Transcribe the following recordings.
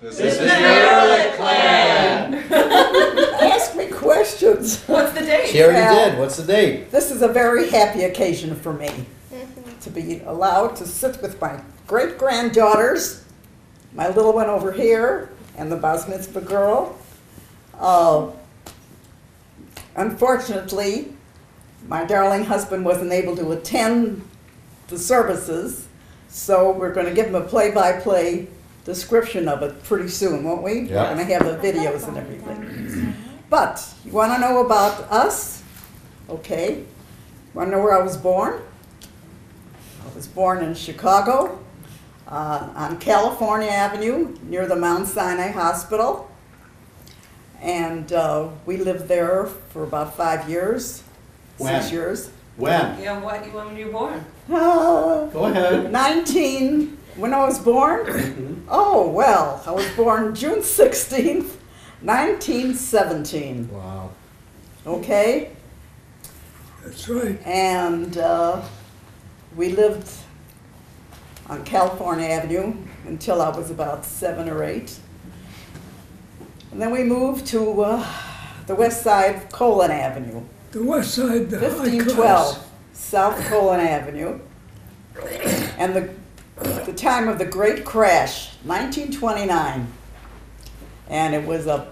This is the Ehrlich Clan. Ask me questions. What's the date? She already did. What's the date? This is a very happy occasion for me to be allowed to sit with my great-granddaughters, my little one over here, and the Bas Mitzvah girl. Unfortunately, my darling husband wasn't able to attend the services, so we're going to give him a play-by-play description of it pretty soon, won't we? Yeah. We're going to have the videos and everything. But you want to know about us? Okay. Want to know where I was born? I was born in Chicago, on California Avenue, near the Mount Sinai Hospital. And we lived there for about 5 years, When? 6 years. When? Yeah, when were you born? Go ahead. When I was born? Oh, well, I was born June 16th, 1917. Wow. Okay? That's right. And we lived on California Avenue until I was about 7 or 8. And then we moved to the west side of Colon Avenue, The west side, the high class. 1512 South Colon Avenue. And the time of the Great Crash, 1929. And it was a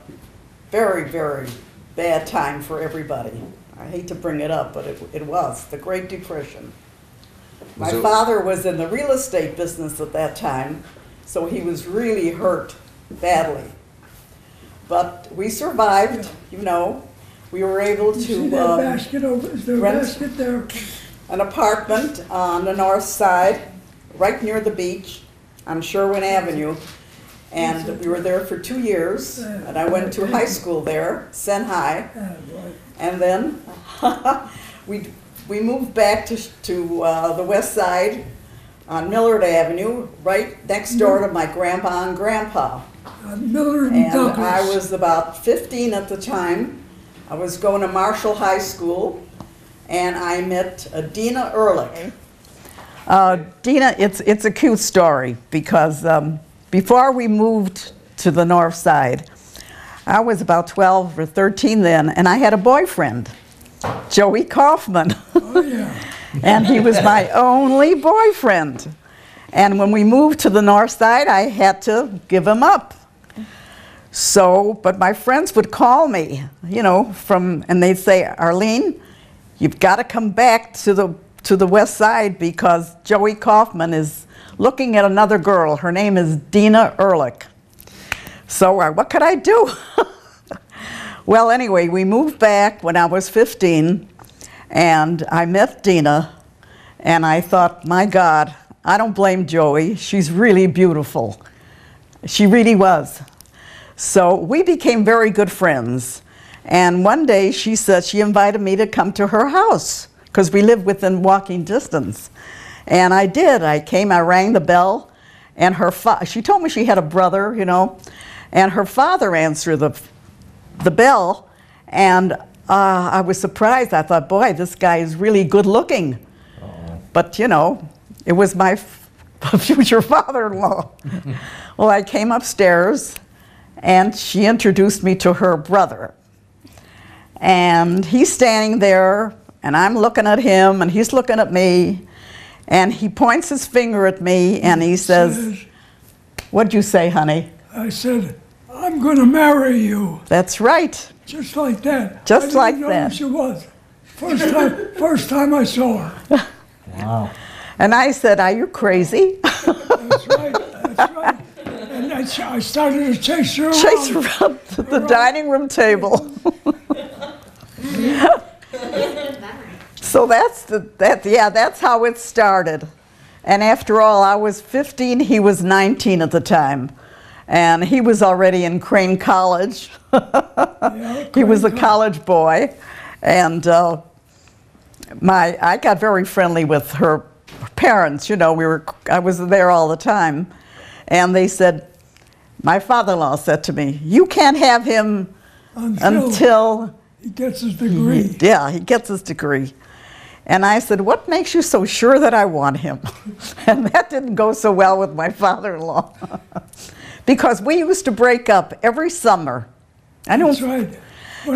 very, very bad time for everybody. I hate to bring it up, but it was, the Great Depression. My father was in the real estate business at that time, so he was really hurt badly. But we survived, you know. We were able You see that to basket over, is there a rent- basket there? an apartment on the north side, right near the beach, on Sherwin Avenue. And we were there for 2 years, and I went to high school there, Sen High. Ah, boy. And then we moved back to the west side on Millard Avenue, right next door to my grandpa and grandpa. Millard and And Douglas. I was about 15 at the time. I was going to Marshall High School, and I met Dina Ehrlich. Dina, it's a cute story because before we moved to the north side, I was about 12 or 13 then, and I had a boyfriend, Joey Kaufman. Oh, yeah. And he was my only boyfriend. And when we moved to the north side, I had to give him up. So, but my friends would call me, you know, and they'd say, Arlene, you've got to come back to the west side because Joey Kaufman is looking at another girl. Her name is Dina Ehrlich. So what could I do? Well, anyway, we moved back when I was 15, and I met Dina, and I thought, my God, I don't blame Joey. She's really beautiful. She really was. So we became very good friends. And one day she said she invited me to come to her house because we lived within walking distance. And I did. I came, I rang the bell, and she told me she had a brother, you know, and her father answered the bell, and I was surprised. I thought, boy, this guy is really good looking. But, you know, it was my future father-in-law. Well, I came upstairs, and she introduced me to her brother. And he's standing there, and I'm looking at him, and he's looking at me, and he points his finger at me, and he says, what'd you say, honey? I said, I'm going to marry you. That's right. Just like that. Just like I didn't know that. who she was. First time I saw her. Wow. And I said, are you crazy? That's right. That's right. And I started to chase her around. Chase her around to the dining room table. So that's how it started. And after all, I was 15, he was 19 at the time. And he was already in Crane College. He was a college boy. And I got very friendly with her parents. You know, I was there all the time. And they said, my father-in-law said to me, you can't have him until he gets his degree. Yeah, he gets his degree. And I said, what makes you so sure that I want him? And that didn't go so well with my father-in-law. because we used to break up every summer. I don't. That's right.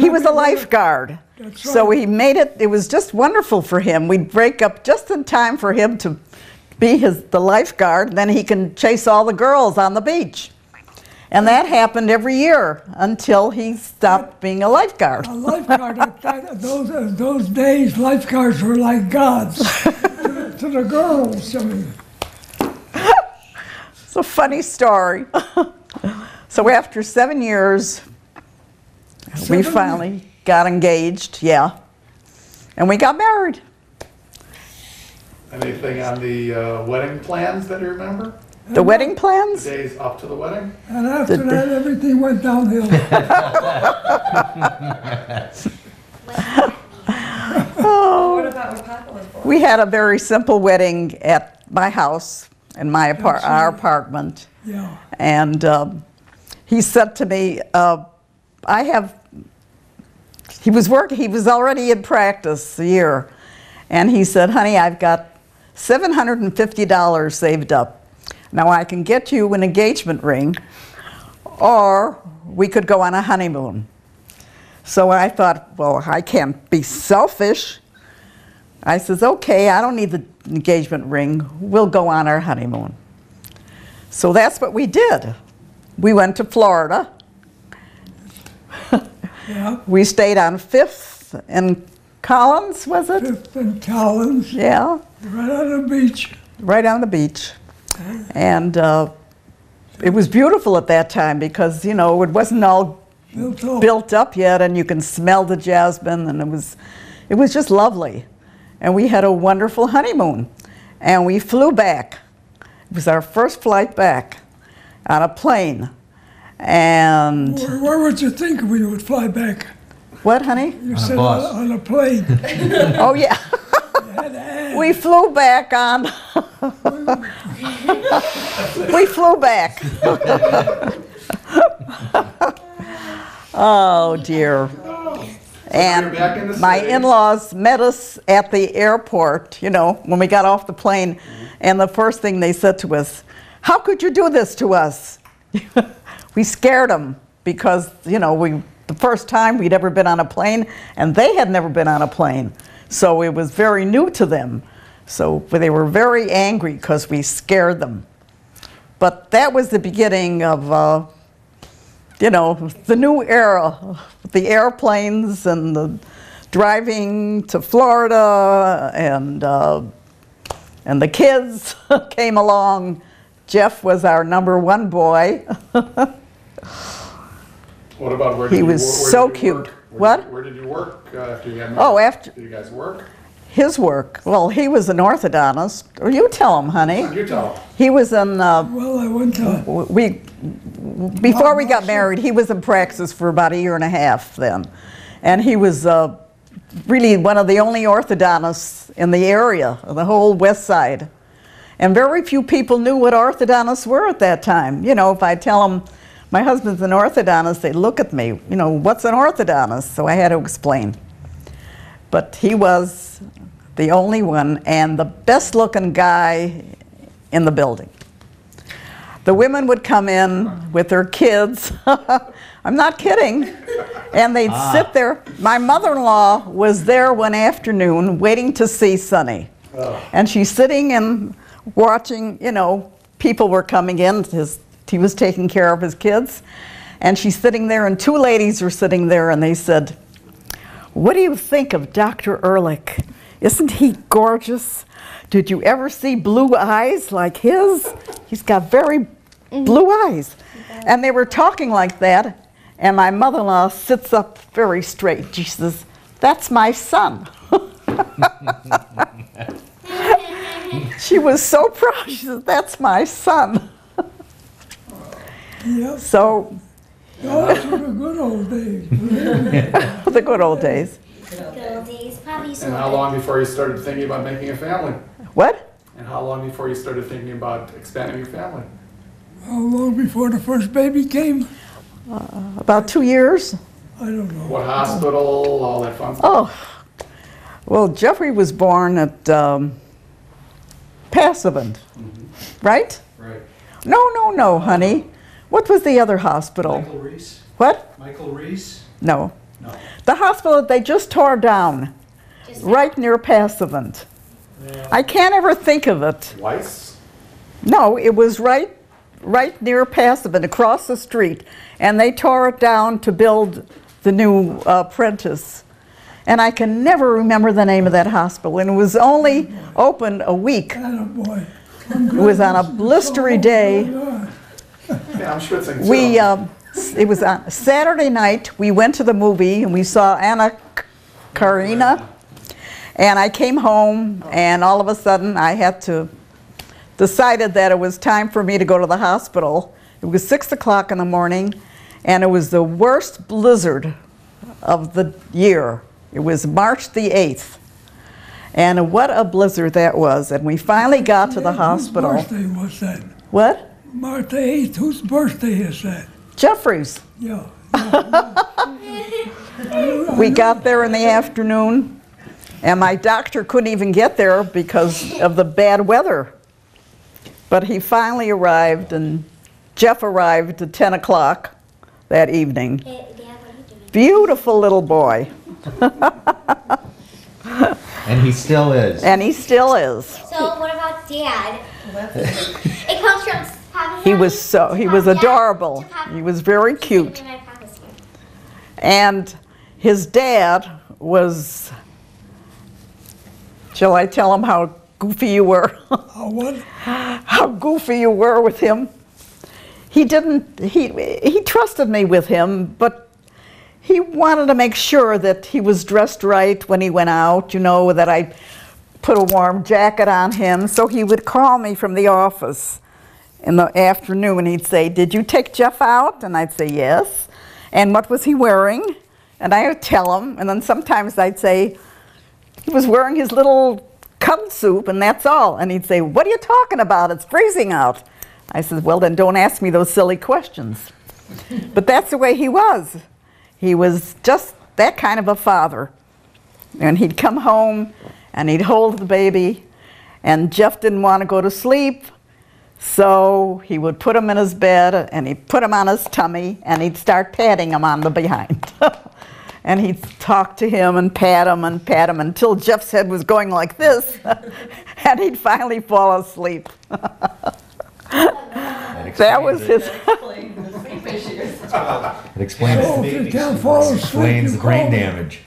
He was a lifeguard. That's So right. he made it, it was just wonderful for him. We'd break up just in time for him to be the lifeguard, and then he can chase all the girls on the beach. And that happened every year until he stopped being a lifeguard. A lifeguard at those days, lifeguards were like gods to the girls. I mean, It's a funny story. So after 7 years, we 7 finally got engaged, yeah. And we got married. Anything on the wedding plans that you remember? The wedding The plans? days up to the wedding? and after that, everything went downhill. What about what Papa was born? We had a very simple wedding at my house, in my That's our right. apartment. Yeah. And he said to me, he was already in practice a year. And he said, honey, I've got $750 saved up. Now I can get you an engagement ring, or we could go on a honeymoon. So I thought, well, I can't be selfish. I says, okay, I don't need the engagement ring. We'll go on our honeymoon. So that's what we did. We went to Florida. Yeah. We stayed on 5th and Collins, was it? Fifth and Collins, Yeah, right on the beach. right on the beach. And it was beautiful at that time because, you know, it wasn't all built up yet, and you can smell the jasmine, and it was just lovely. And we had a wonderful honeymoon, and we flew back. It was our first flight back on a plane. And Where would you think we would fly back? what, honey? You said bus. on a plane. Oh yeah, You had to add. we flew back on. We flew back. Oh dear. And you're back in the my city. in-laws met us at the airport, you know, when we got off the plane. And the first thing they said to us, how could you do this to us? We scared them because, you know, the first time we'd ever been on a plane, and they had never been on a plane. So it was very new to them. So they were very angry because we scared them. But that was the beginning of, you know, the new era, the airplanes and the driving to Florida, and the kids came along. Jeff was our #1 boy. What about where did He you was where so did you cute. work? What? Where did you work after you got married? Oh, after Did you guys work? his work. Well, he was an orthodontist. Or you tell him, honey. You tell. He was in. Well, I went to Before we got married, he was in praxis for about 1.5 years then. And he was really one of the only orthodontists in the area, the whole west side. And very few people knew what orthodontists were at that time. You know, if I tell them, my husband's an orthodontist, they look at me, you know, what's an orthodontist? So I had to explain. But he was the only one, and the best looking guy in the building. The women would come in with their kids. I'm not kidding. And they'd sit there. My mother-in-law was there one afternoon waiting to see Sonny. And she's sitting and watching, you know, people were coming in. He was taking care of his kids. And she's sitting there, and 2 ladies were sitting there, and they said, what do you think of Dr. Ehrlich? Isn't he gorgeous? Did you ever see blue eyes like his? He's got very blue eyes. And they were talking like that, and my mother-in-law sits up very straight. She says, that's my son. She was so proud. She says, that's my son. Yep. So, Those were the good old days. the good old days. And how long before you started thinking about making a family? What? And how long before you started thinking about expanding your family? How long before the first baby came? About 2 years. I don't know. What hospital? All that fun stuff. Oh, well, Jeffrey was born at Passavant, right? Right. No, honey. What was the other hospital? Michael Reese? What? Michael Reese? No. No. The hospital that they just tore down, right near Passavant. I can't ever think of it. Weiss? No, it was right near Passavant, across the street. And they tore it down to build the new Prentice. And I can never remember the name of that hospital. And it was only open a week. Attaboy. It was on a blistery day. Yeah, I'm schwitzing too. We, it was on Saturday night. We went to the movie and we saw Anna Karenina. And I came home and all of a sudden I had to decided that it was time for me to go to the hospital. It was 6 o'clock in the morning and it was the worst blizzard of the year. It was March the 8th. And what a blizzard that was. And we finally got to the hospital. Whose birthday was that? What? March the 8th. Whose birthday is that? Jeffrey's. Yeah. We got there in the afternoon and my doctor couldn't even get there because of the bad weather. But he finally arrived and Jeff arrived at 10 o'clock that evening. Hey, Dad, what are you doing? Beautiful little boy. And he still is. And he still is. So what about Dad? It comes from Papa's He was house he to was Papa- adorable. to Papa- He was very cute. And my Papa's here. And his dad was, shall I tell him how goofy you were? What? How goofy you were with him. He trusted me with him, but he wanted to make sure that he was dressed right when he went out, you know, that I put a warm jacket on him. So he would call me from the office in the afternoon and he'd say, "Did you take Jeff out?" And I'd say, "Yes." "And what was he wearing?" And I would tell him, and then sometimes I'd say, "He was wearing his little cuddle soup and that's all." And he'd say, "What are you talking about? It's freezing out." I said, "Well, then don't ask me those silly questions." But that's the way he was. He was just that kind of a father. And he'd come home and he'd hold the baby and Jeff didn't want to go to sleep. So he would put him in his bed and he'd put him on his tummy and he'd start patting him on the behind. And he'd talk to him and pat him until Jeff's head was going like this. And he'd finally fall asleep. That was his. It explains, Oh, if you can't fall asleep, explains you the brain call me. damage.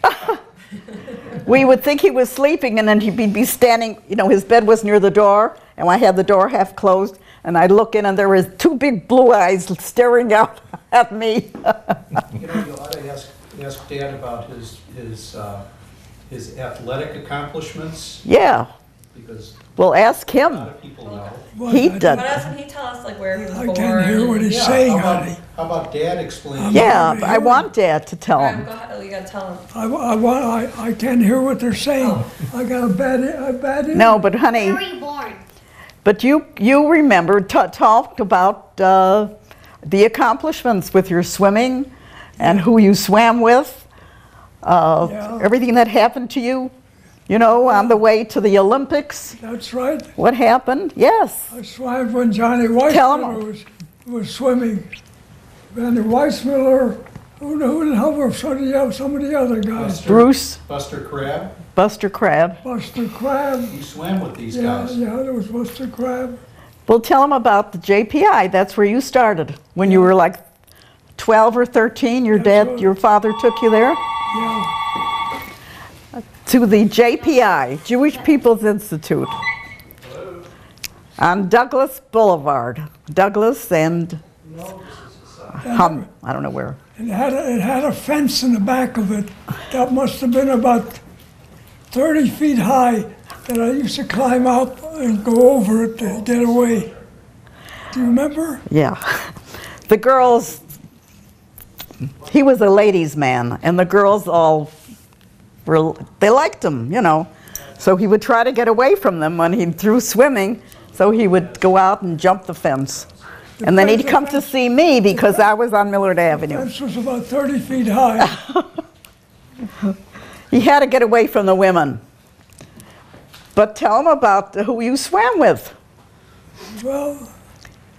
We would think he was sleeping and then he'd be standing, you know, his bed was near the door and I had the door half closed and I'd look in and there was two big blue eyes staring out at me. You know, you ought to ask Dad about his athletic accomplishments, Yeah, because well, ask a lot him. of people know. What? He But did. doesn't he tell us like where he was I born? can't hear what he's Yeah, saying, how about, honey. how about Dad explaining? Yeah, I want Dad to tell Alright, him. go ahead, you gotta tell him. I can't hear what they're saying. I got a bad ear. No, but honey, Where were you born? but you remember, talked about the accomplishments with your swimming and who you swam with, Yeah. everything that happened to you, you know, on the way to the Olympics. That's right. What happened? Yes. I swam when Johnny Tell Weissmuller was swimming. Johnny Weissmuller, who the hell were some of the other guys? Bruce, Buster Crabbe, Buster Crabbe. Buster Crabbe. you swam with these Yeah, guys. yeah, there was Buster Crabbe. Well, tell him about the JPI. That's where you started. When you were like 12 or 13, your father took you there? Yeah. To the JPI, Jewish People's Institute, on Douglas Boulevard. Douglas and I don't know where. It had a fence in the back of it that must have been about 30 feet high that I used to climb out and go over it to get away. Do you remember? Yeah. The girls, he was a ladies' man, and the girls all they liked him, you know. So he would try to get away from them when he threw swimming, so he would go out and jump the fence. And then he'd come to see me because I was on Millard The Avenue. fence was about 30 feet high. He had to get away from the women. But tell him about who you swam with. Well,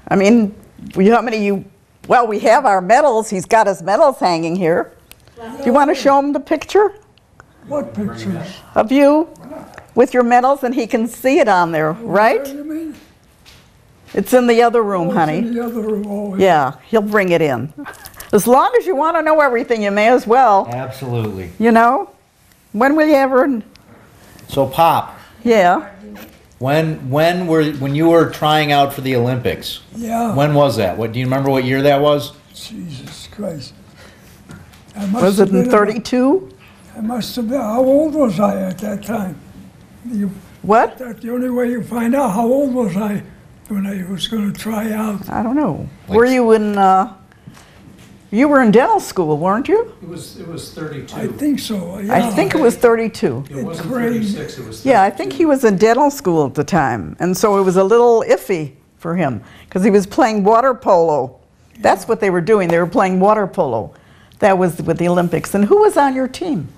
I mean, how many you Well, we have our medals. He's got his medals hanging here. Do you want to show him the picture What pictures? of you with your medals, and he can see it on there, Where right? you mean? It's in the other room, Oh, it's honey. in the other room. Oh, Yeah, he'll bring it in. As long as you want to know everything, you may as well, Absolutely. you know? When will you ever, So, Pop, yeah. when you were trying out for the Olympics, Yeah. when was that? What do you remember? What year that was? Jesus Christ. I must Was have it in been 32? I must have been. How old was I at that time? What? That's the only way you find out how old was I when I was going to try out. I don't know. Like- Were you in, you were in dental school, weren't you? It was 32. I think so. Yeah. I think it was 32. It wasn't Craig. 36, it was 32. Yeah, I think he was in dental school at the time, and so it was a little iffy for him because he was playing water polo. That's what they were doing. They were playing water polo. That was with the Olympics. And who was on your team?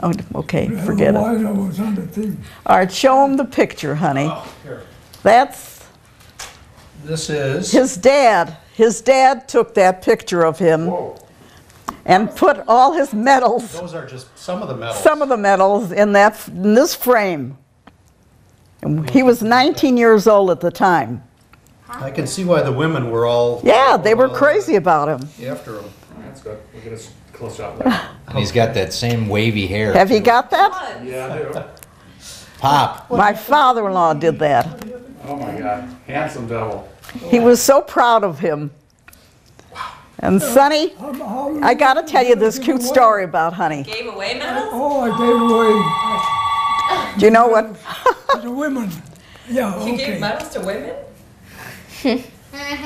Oh, okay, forget it. Why I was on the team. All right, show him the picture, honey. Oh, here. That's This is, his dad. His dad took that picture of him whoa, and put all his medals, those are just some of the medals. some of the medals in this frame. And he was 19 years old at the time. I can see why the women were all. Yeah, they were all, crazy about him. After him. That's good. We'll get a close shot there. And he's got that same wavy hair. Have you got that? Yeah, I do. Pop, My father-in-law did that. Oh my God. Handsome devil. He was so proud of him. And Sonny, How I got to tell you this Give cute away. story about Honey. Gave away medals? Oh, I gave away Do you know what? to the women. Yeah, You gave okay. medals to women?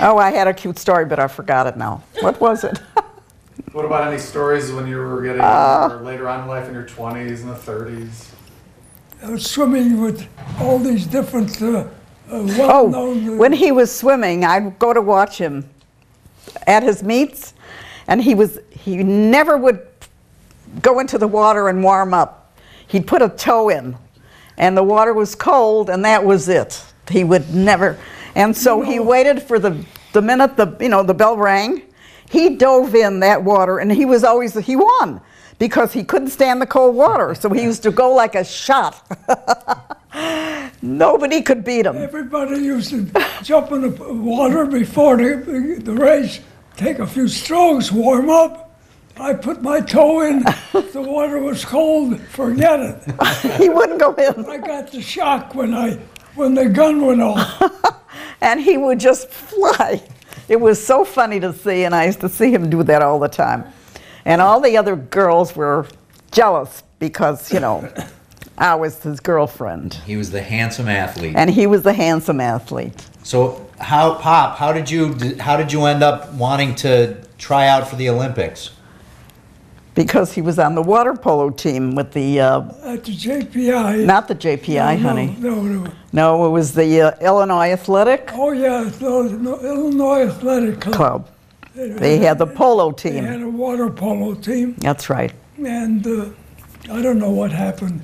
Oh, I had a cute story, but I forgot it now. What was it? What about any stories when you were getting, or later on in life in your 20s and the 30s? I was swimming with all these different Oh, well-known. when he was swimming, I'd go to watch him at his meets, and he never would go into the water and warm up. He'd put a toe in, and the water was cold, and that was it. He would never, and so he waited for the minute the bell rang. He dove in that water, and he won because he couldn't stand the cold water. So he used to go like a shot. Nobody could beat him. Everybody used to jump in the water before the race, take a few strokes, warm up. I put my toe in, if the water was cold, forget it. He wouldn't go in. I got the shock when the gun went off. And he would just fly. It was so funny to see, and I used to see him do that all the time. And all the other girls were jealous because, I was his girlfriend. he was the handsome athlete. And he was the handsome athlete. So, Pop, how did you end up wanting to try out for the Olympics? Because he was on the water polo team with the, At the JPI. not the JPI, honey. No. No, it was the Illinois Athletic Oh, yeah, no, Illinois Athletic Club. Club. They had the polo They had team. a water polo team, That's right. and I don't know what happened.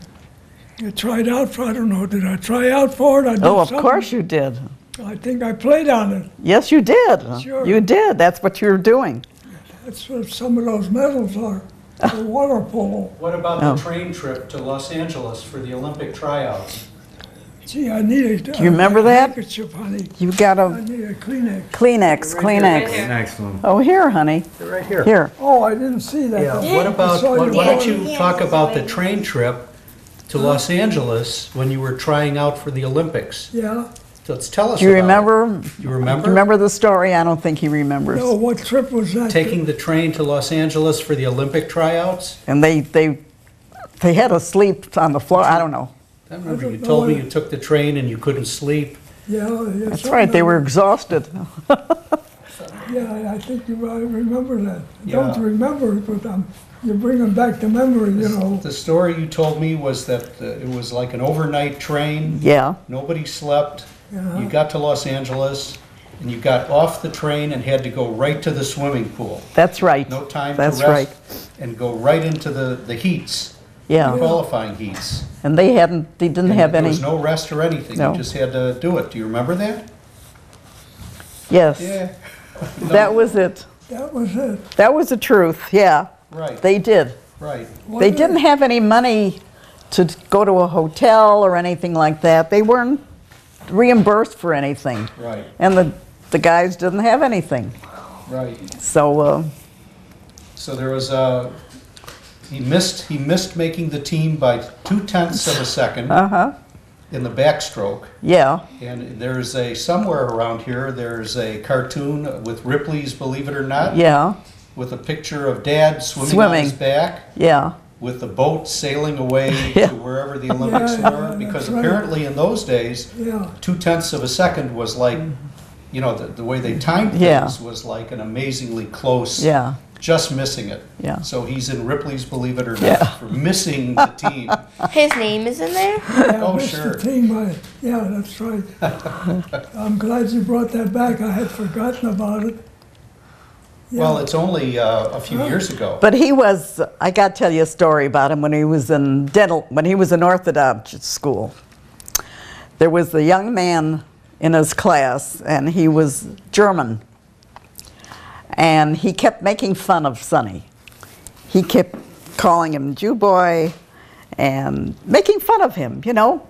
I tried out for, I don't know, did I try out for it? I did Oh, of something. course you did. I think I played on it. Yes, you did. Sure. You did. That's what you were doing. That's what some of those medals are, the water polo. What about Oh. the train trip to Los Angeles for the Olympic tryouts? Gee, I need a Do you remember that? handkerchief, honey. You got I a need a Kleenex. Kleenex, Right Kleenex. here. Next one. Oh, here, honey. They're right here. Here. Oh, I didn't see that. Yeah, though. what about, I saw why don't you- you talk about the train trip to Los Angeles when you were trying out for the Olympics? Yeah, Let's tell us Do you about it. remember? You remember? Remember the story? I don't think he remembers. no, what trip was that? Taking the train to Los Angeles for the Olympic tryouts? And they had us sleep on the floor. I don't know. I remember you don't know told me what- you took the train and you couldn't sleep. Yeah, yeah, That's right. They were exhausted. Yeah, I think I remember that. I Yeah. don't remember it, but you're bringing back the memory, The story you told me was that it was like an overnight train. Yeah. Nobody slept. Yeah. You got to Los Angeles and you got off the train and had to go right to the swimming pool. That's right. No time That's to right. rest and go right into the heats, the Yeah. qualifying heats. And they didn't have There any. was no rest or anything. No. You just had to do it. Do you remember that? Yes. Yeah. That was it. That was it. That was the truth, yeah. Right. They did. Right. They didn't have any money to go to a hotel or anything like that. They weren't reimbursed for anything. Right. And the guys didn't have anything. Right. So, So there was he missed making the team by 0.2 of a second in the backstroke. yeah, And there's somewhere around here, there's a cartoon with Ripley's Believe It or Not. yeah, With a picture of Dad swimming on his back, yeah. with the boat sailing away Yeah. to wherever the Olympics Yeah, were. Because that's right. apparently in those days, Yeah. 0.2 of a second was like, you know, the way they timed Yeah. things was like an amazingly close, Yeah. just missing it. Yeah. So he's in Ripley's Believe It or Not Yeah. for missing the team. His name is in there? Yeah, Oh, missed sure. the team yeah, that's right. I'm glad you brought that back. I had forgotten about it. Yeah. Well, it's only a few years ago. But he was, I got to tell you a story about him when he was in when he was in Orthodox school. There was a young man in his class, and he was German. And he kept making fun of Sonny. He kept calling him Jew boy and making fun of him, you know.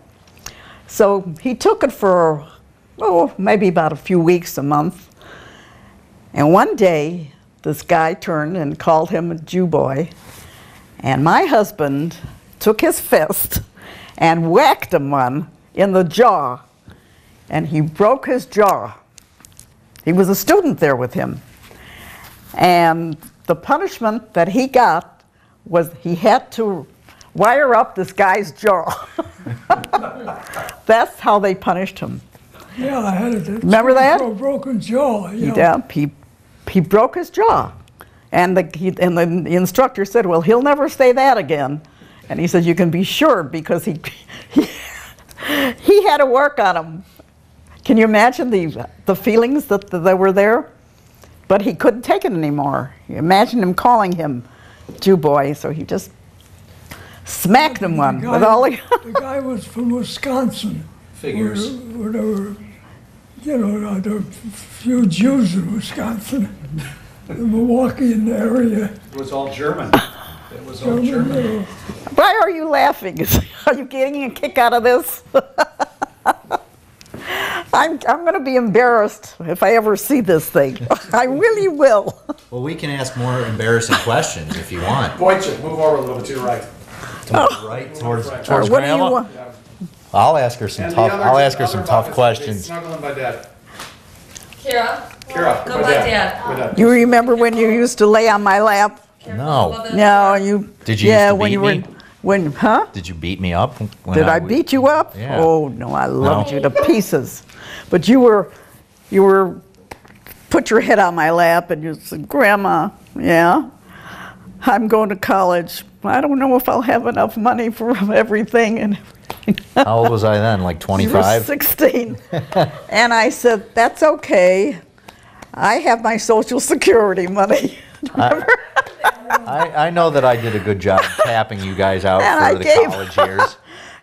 So he took it for, maybe about a few weeks, a month. And one day, this guy turned and called him a Jew boy. And my husband took his fist and whacked him one in the jaw. And he broke his jaw. He was a student there with him. And the punishment that he got was he had to wire up this guy's jaw. That's how they punished him. Yeah, I had it. Remember that? For a broken jaw. You know. Yeah, he broke his jaw. And the instructor said, well, he'll never say that again. And he said, you can be sure, because he had to work on him. Can you imagine the feelings that were there? But he couldn't take it anymore. Imagine him calling him Jew boy, so he just smacked him one with all the... The guy was from Wisconsin. Figures. Where there were, you know, there were a few Jews in Wisconsin, the Milwaukee area. It was all German. It was all German, German. you know. Why are you laughing? Are you getting a kick out of this? I'm going to be embarrassed if I ever see this thing. I really will. Well, we can ask more embarrassing questions if you want. Wojciech, move over a little bit to your right. Right towards Right. towards What do you Grandma. want? Yeah. I'll ask her some And the tough. other- I'll ask her other some tough buckets, questions. Snuggling by Dad. Kira, Kira, go by Dad. By Dad. You remember when you used to lay on my lap? No. Above the No, door. you. Did you Yeah, used to when beat you were. me? When? Huh? Did you beat me up? When Did I was- beat you up? Yeah. Oh no, I loved No? you to pieces. But you were, put your head on my lap and you said, Grandma, yeah, I'm going to college. I don't know if I'll have enough money for everything. And How old was I then? Like you were 25? 16. And I said, that's okay. I have my Social Security money. I know that I did a good job tapping you guys out And for I the gave- college years.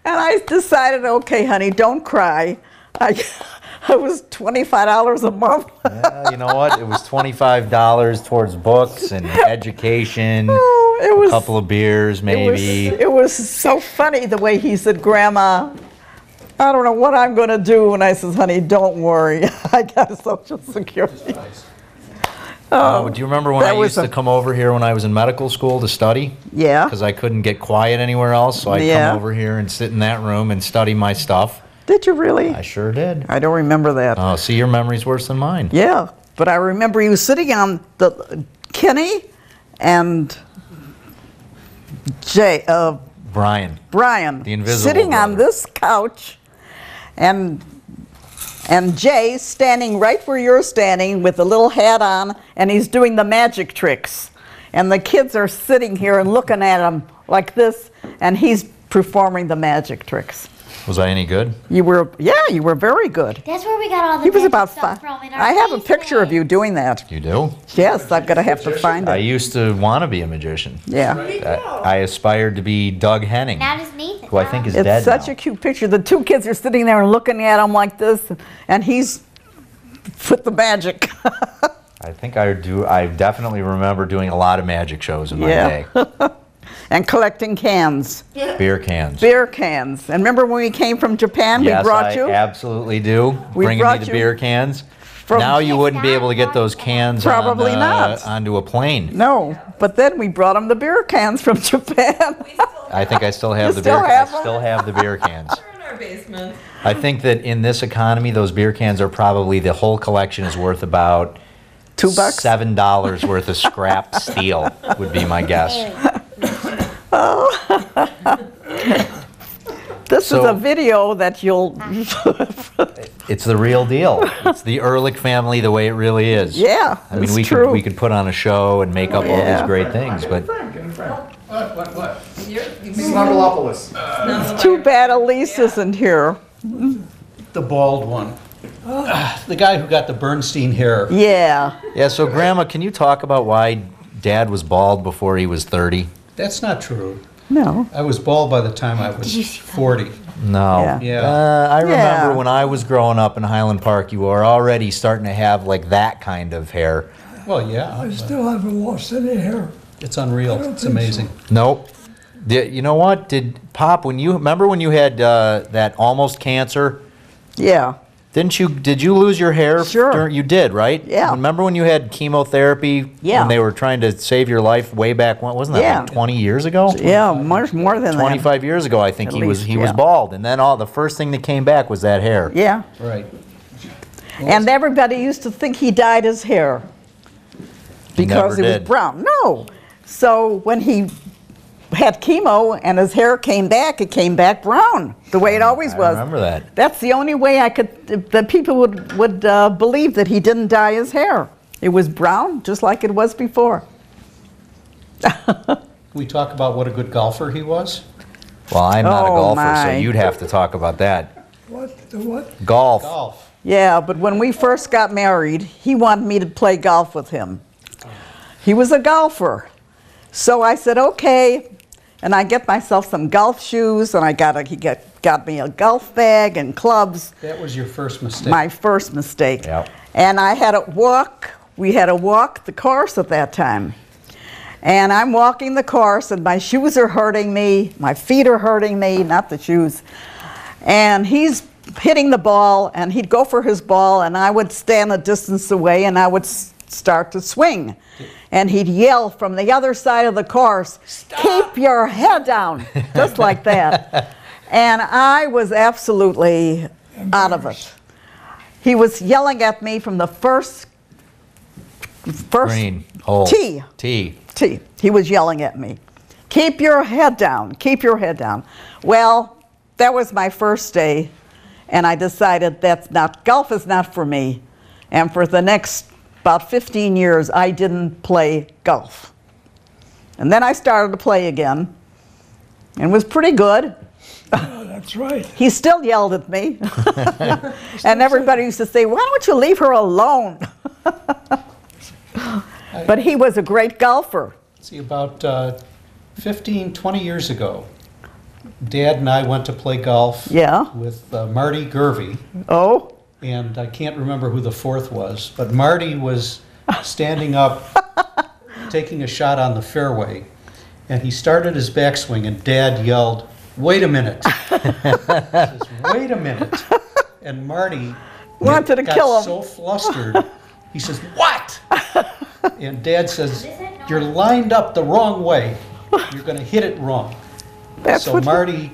And I decided, okay, honey, don't cry. It was $25 a month. Yeah, you know what? It was $25 towards books and education, Oh, it was, a couple of beers maybe. It was so funny the way he said, Grandma, I don't know what I'm going to do. And I says, honey, don't worry. I got a Social Security. Do you remember when that I was used to come over here when I was in medical school to study? Yeah. Because I couldn't get quiet anywhere else, so I'd Yeah. come over here and sit in that room and study my stuff. Did you really? I sure did. I don't remember that. Oh, see, your memory's worse than mine. Yeah. But I remember you sitting on Kenny and Brian. Brian The invisible sitting on brother. this couch, and Jay standing right where you're standing with a little hat on, and he's doing the magic tricks. And the kids are sitting here and looking at him like this, and he's performing the magic tricks. Was I any good? You were very good. That's where we got all the He was magic about stuff five. from in our I have a basement. picture of you doing that. You do? Yes, I'm gonna have to find I it. used to want to be a magician. Yeah. I aspired to be Doug Henning, Now does Nathan. who I think is It's dead such now. a cute picture. The two kids are sitting there and looking at him like this, and he's put the magic. I think I do. I definitely remember doing a lot of magic shows in my day. And collecting cans. Beer cans. Beer cans. And remember when we came from Japan, we brought you? Yes, I absolutely do. We Bringing brought me the you beer cans. from- Now you wouldn't be able to get those cans Probably on, not. onto a plane. No, but then we brought them the beer cans from Japan. I think I still have You the still beer. have I them? still have the beer cans. They're in our basement. I think that in this economy, those beer cans are probably the whole collection is worth about $2? $7 worth of scrap steel would be my guess. This is So- a video that you'll... It's the real deal. It's the Ehrlich family the way it really is. Yeah, I mean, it's we true. could put on a show and make up all Yeah. these great things, but Get in front. What? You're, Snuggleopolis. Too bad Elise isn't here. The bald one. The guy who got the Bernstein hair. Yeah. yeah. So, Grandma, can you talk about why Dad was bald before he was 30? That's not true. No. I was bald by the time I was 40. No. Yeah. Yeah. I remember Yeah. when I was growing up in Highland Park, you were already starting to have like that kind of hair. Well, yeah. I but still haven't lost any hair. It's unreal. don't It's think so. amazing. Nope. You know what? Did Pop, when you remember when you had that almost cancer? Yeah. Did you lose your hair? Sure. You did, right? Yeah. Remember when you had chemotherapy? Yeah. When they were trying to save your life way back when? Wasn't that Yeah. like 20 years ago? Yeah, much more than that. 25 years ago, I think At he was least, he was yeah. bald, and then the first thing that came back was that hair. Yeah. Right. And everybody used to think he dyed his hair because Never it was did. brown. No. So when he had chemo and his hair came back, it came back brown, the way it always I was. remember that. That's the only way that people would believe that he didn't dye his hair. It was brown, just like it was before. We talk about what a good golfer he was. Well, I'm not a Oh, golfer, so my. you'd have to talk about that. What? The what? Golf. Golf. Yeah, but when we first got married, he wanted me to play golf with him. He was a golfer. So I said, okay. And I get myself some golf shoes, and he got me a golf bag and clubs. That was your first mistake. My first mistake. Yep. And we had to walk the course at that time. And I'm walking the course, and my shoes are hurting me, my feet are hurting me, not the shoes. And he's hitting the ball, and he'd go for his ball, and I would stand a distance away, and I would start to swing. And he'd yell from the other side of the course, "Keep your head down," just like that. And I was absolutely out of it. He was yelling at me from the first Green. Hole. tee. Tee. He was yelling at me. Keep your head down. Keep your head down. Well, that was my first day, and I decided golf is not for me. And for the next about 15 years, I didn't play golf. And then I started to play again, and was pretty good. Oh, that's right. He still yelled at me. And everybody used to say, "Why don't you leave her alone?" But he was a great golfer. See, about 15, 20 years ago, Dad and I went to play golf Yeah. with Marty Gervey, Oh, and I can't remember who the fourth was, but Marty was standing up, taking a shot on the fairway, and he started his backswing, and Dad yelled, "Wait a minute." He says, "Wait a minute." And Marty Wanted to got kill him. so flustered, he says, "What?" And Dad says, "You're lined up the wrong way. You're going to hit it wrong." that's So what. Marty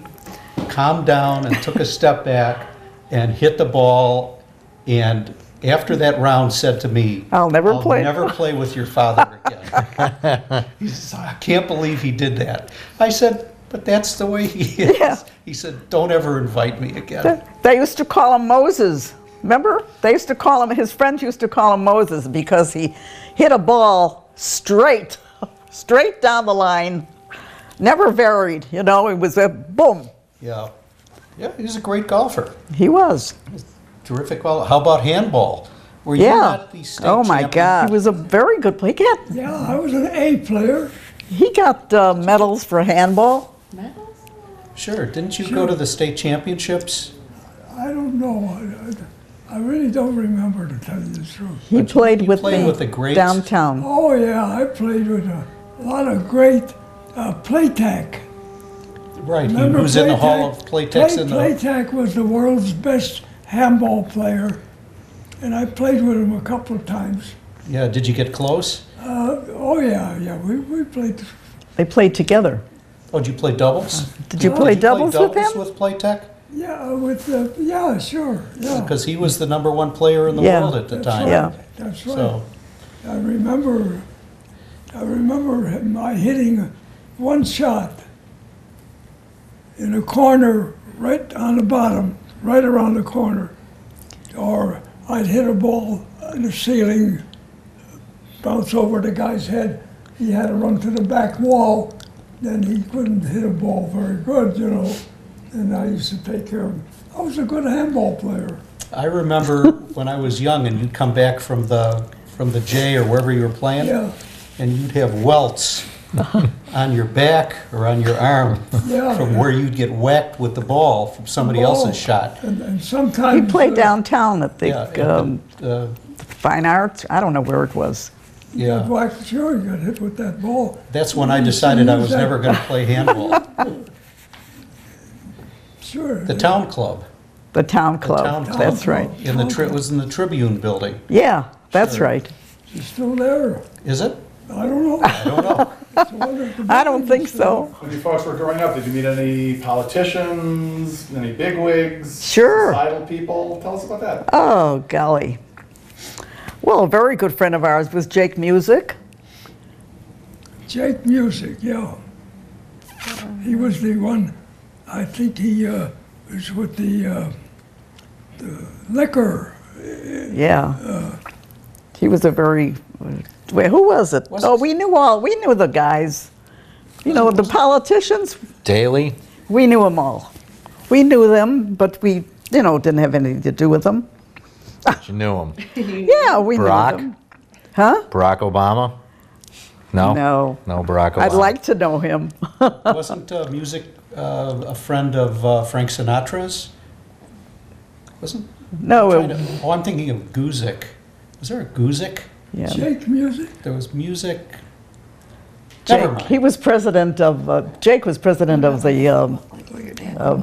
calmed down and took a step back and hit the ball, and after that round said to me, I'll never I'll play." never play with your father again." He says, "I can't believe he did that." I said, "But that's the way he is." Yeah. He said, "Don't ever invite me again." They used to call him Moses. Remember? They used to call him, his friends used to call him Moses because he hit a ball straight down the line, never varied, it was a boom. Yeah. Yeah, he's a great golfer. He was. Terrific golfer. How about handball? Were you Yeah. not the state Oh my champion? God. He was a very good player. Yeah, I was an A player. He got medals for handball. Sure. Didn't you go to the state championships? I don't know. I really don't remember, to tell you the truth. He played with played me with the greats? downtown. Oh, yeah, I played with a lot of great Playtech. Right, he Remember was in the Playtech? Hall of Playtex in the... Playtech was the world's best handball player, and I played with him a couple of times. Yeah, did you get close? Oh, yeah, we played. They played together. Oh, did you play doubles? Did you play doubles with him? with Playtech? Yeah, yeah, sure, yeah. Because he was the #1 player in the Yeah. world at the That's time. right. Yeah. That's right. So, I remember him hitting one shot in a corner right on the bottom, right around the corner. Or I'd hit a ball in the ceiling, bounce over the guy's head. He had to run to the back wall. Then he couldn't hit a ball very good, you know. And I used to take care of him. I was a good handball player. I remember when I was young and you'd come back from the J or wherever you were playing, Yeah. and you'd have welts on your back or on your arm Yeah. from where you'd get whacked with the ball from somebody else's shot. And sometimes He played downtown at the Yeah, Fine Arts. I don't know where it was. yeah. Well, sure, you got hit with that ball. That's when I decided I was never going to play handball. Sure. The town club. The town club. town club. That's right. It was in the Tribune building. Yeah, that's Sure. right. She's still there. Is it? I don't know. I don't know. It's one of the I don't think so. When you folks were growing up, did you meet any politicians, any bigwigs? Sure. Societal people? Tell us about that. Oh, golly. Well, a very good friend of ours was Jake Music. Jake Music, yeah. He was the one, I think he was with the liquor. Yeah. He was a very, wait, who was it? Was Oh, it- we knew the guys. You know, the politicians, Daily? we knew them all. We knew them, but we, didn't have anything to do with them. You knew him. Yeah, we Brock? knew them. Huh? Barack Obama? No? No. No, Barack Obama. I'd like to know him. Wasn't music a friend of Frank Sinatra's? Wasn't? No, I'm thinking of Guzik. Was there a Guzik? yeah. Jake Music? There was music. Never Jake, mind. he was president of, Jake was president of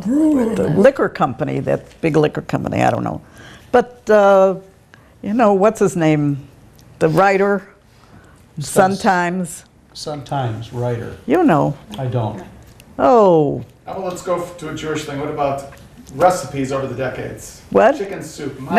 Brewer. the liquor company, that big liquor company, I don't know. But, what's his name? The writer, Sun-Times, Sun-Times writer. you know. I don't. Oh, How about let's go to a Jewish thing. What about recipes over the decades? what? Chicken soup. No.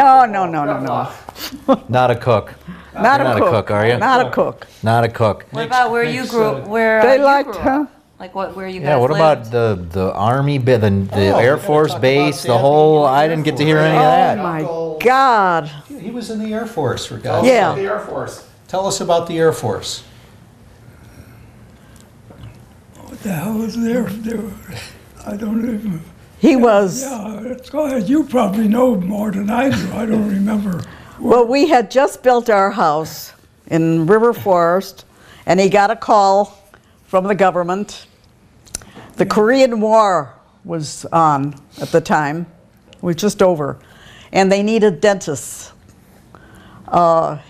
Not a cook. Not You're a not cook. a cook, are you? Not a cook. Not a cook. What about where you makes, grew? Where They you liked, grew huh? up? Like where you guys Yeah, what lived? about the Army, the we Air gotta Force talk about base, the Dad whole, being in the I Air didn't get to Force. hear any of Oh, that. my Uncle- God. He was in the Air Force, for God's Yeah. sake. The Air Force. Tell us about the Air Force. What the hell is there? I don't even. He was, Yeah, let's go ahead. You probably know more than I do. I don't remember. well, we had just built our house in River Forest, and he got a call from the government. The Korean War was on at the time. It was just over. And they needed dentists.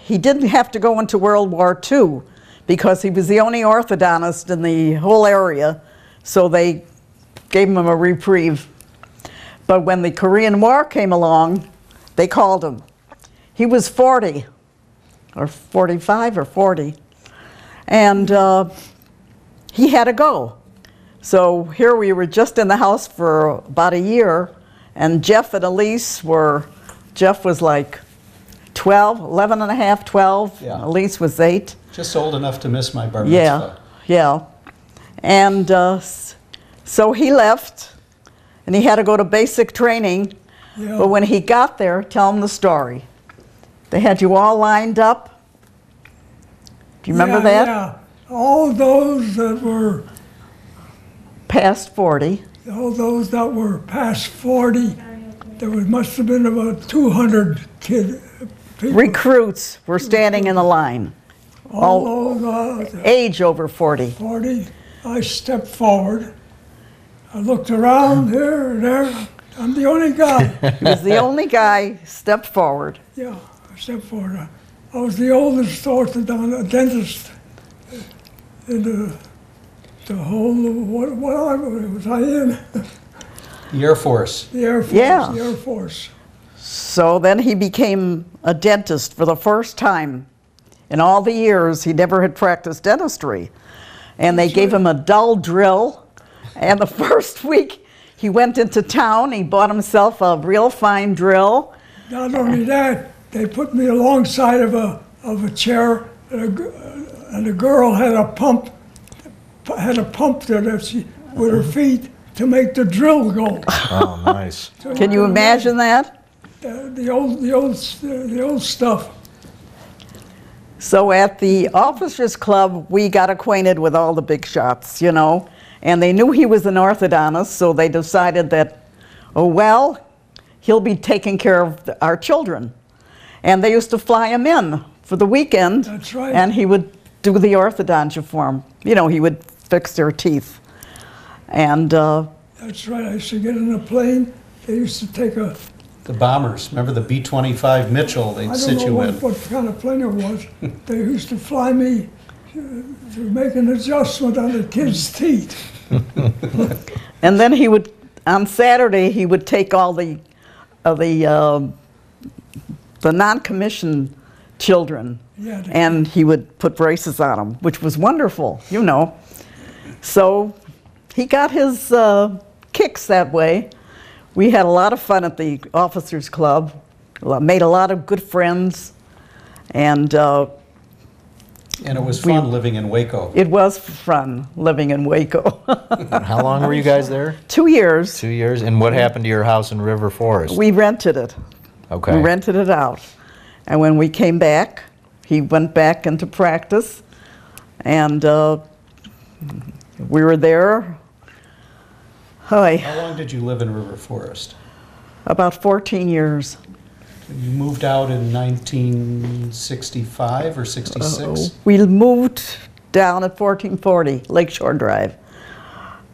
He didn't have to go into World War II because he was the only orthodontist in the whole area, so they gave him a reprieve. But when the Korean War came along, they called him. He was 40, or 45 or 40, and he had to go. So here we were just in the house for about a year, and Jeff and Elise Jeff was like 12, 11 and a half, 12. Yeah. Elise was 8. Just old enough to miss my bar Yeah, mitzvah. yeah. And so he left, and he had to go to basic training. Yeah. But when he got there, tell him the story. They had you all lined up. Do you remember that? Yeah. All those that were Past 40. all those that were past 40, must have been about 200 people. Recruits were standing in the line. All those Age over 40. 40. I stepped forward. I looked around here and there. I'm the only guy. He was the only guy stepped forward. Yeah, except for I was the oldest orthodontist dentist in the whole, what was I in? The Air Force. The Air Force. Yeah. The Air Force. So then he became a dentist for the first time. In all the years, he never had practiced dentistry. And they gave him a dull drill. And the first week, he went into town. He bought himself a real fine drill. Not only that, they put me alongside of a chair, and a girl had a pump there that she, with her feet, to make the drill go. Oh, nice. So Can you imagine that? the old stuff? So at the Officers Club, we got acquainted with all the big shots, you know, and they knew he was an orthodontist, so they decided that, oh, well, he'll be taking care of our children. And they used to fly him in for the weekend. That's right. And he would do the orthodontia for them. You know, he would fix their teeth. And That's right. I used to get in a plane. They used to take a, The bombers. Remember the B-25 Mitchell they'd I sit don't know you in? what kind of plane it was. They used to fly me to make an adjustment on the kids' teeth. and then he would, on Saturday, he would take all the non-commissioned children, Yeah, and he would put braces on them, which was wonderful, you know. So he got his kicks that way. We had a lot of fun at the Officers Club, made a lot of good friends, and And it was fun living in Waco. it was fun living in Waco. How long were you guys there? 2 years. 2 years? And what happened to your house in River Forest? We rented it. Okay. We rented it out. And when we came back, he went back into practice, and we were there How long did you live in River Forest? about 14 years. You moved out in 1965 or 66? We moved down at 1440 Lakeshore Drive.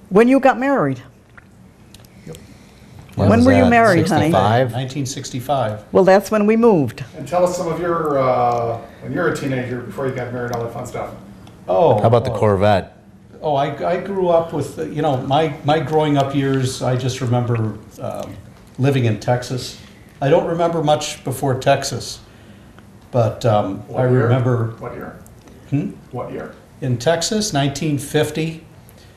When you got married? When was were you that? married, honey? 65? 1965. Well, that's when we moved. And tell us some of your, when you were a teenager, before you got married, all that fun stuff. Oh. How about the Corvette? Oh, I grew up with, you know, my growing up years, I just remember living in Texas. I don't remember much before Texas, but I What year? remember What year? Hmm? What year? in Texas, 1950,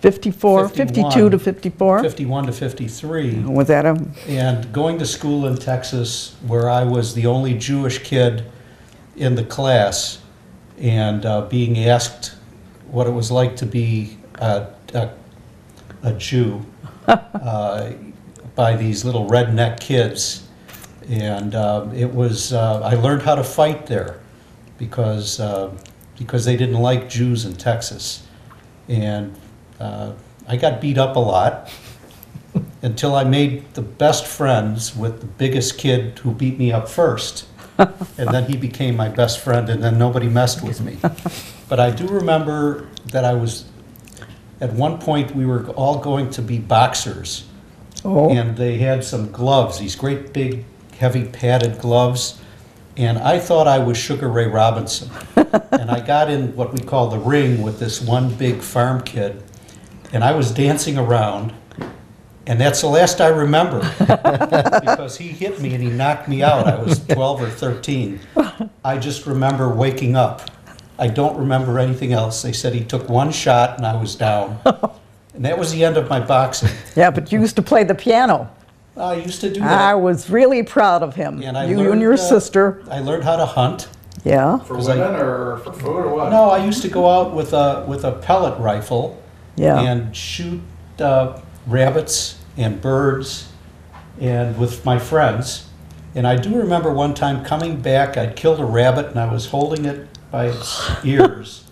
54, 52 to 54? 51 to 53. Was that a, And going to school in Texas, where I was the only Jewish kid in the class, and being asked what it was like to be a Jew by these little redneck kids. And it was, I learned how to fight there because they didn't like Jews in Texas. And I got beat up a lot until I made the best friends with the biggest kid who beat me up first. And then he became my best friend, and then nobody messed with me. But I do remember that I was, at one point, we were all going to be boxers. oh, And they had some gloves, these great big, heavy padded gloves. And I thought I was Sugar Ray Robinson. And I got in what we call the ring with this one big farm kid. And I was dancing around. And that's the last I remember. Because he hit me and he knocked me out. I was 12 or 13. I just remember waking up. I don't remember anything else. They said he took one shot and I was down. And that was the end of my boxing. yeah, but you used to play the piano. I used to do I that. was really proud of him. And I You learned, and your sister. I learned how to hunt. Yeah, For 'Cause women or for food or what? No, I used to go out with a pellet rifle yeah. and shoot rabbits and birds and with my friends. And I do remember one time coming back, I'd killed a rabbit and I was holding it by its ears.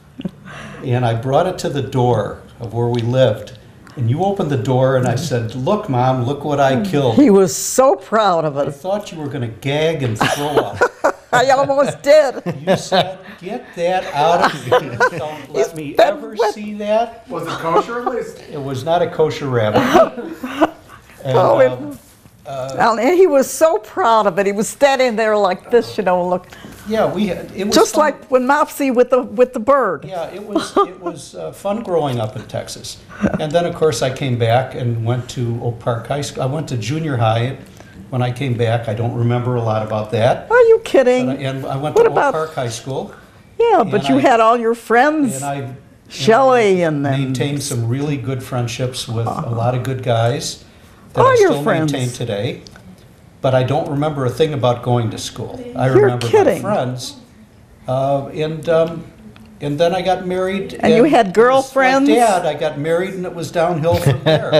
And I brought it to the door of where we lived. And you opened the door and I said, "Look, Mom, look what I killed." He was so proud of I it. thought you were going to gag and throw up. I almost did. You said, "Get that out of here. Don't let me been ever wet." see that." Was it kosher at least? It was not a kosher rabbit. And, Oh, And he was so proud of it. He was standing there like this, look, Yeah, it was just fun. like when Mopsy with the bird. Yeah, it was fun growing up in Texas. And then, of course, I came back and went to Oak Park High School. I went to junior high when I came back. I don't remember a lot about that. Are you kidding? And I went What to about- Oak Park High School. Yeah, but and you I- had all your friends, And I Shelley and then maintained some really good friendships with a lot of good guys that All I your still friends. maintain today. But I don't remember a thing about going to school. I You're remember kidding. my friends. And then I got married. And you had it was girlfriends? Like Dad, I got married and it was downhill from there.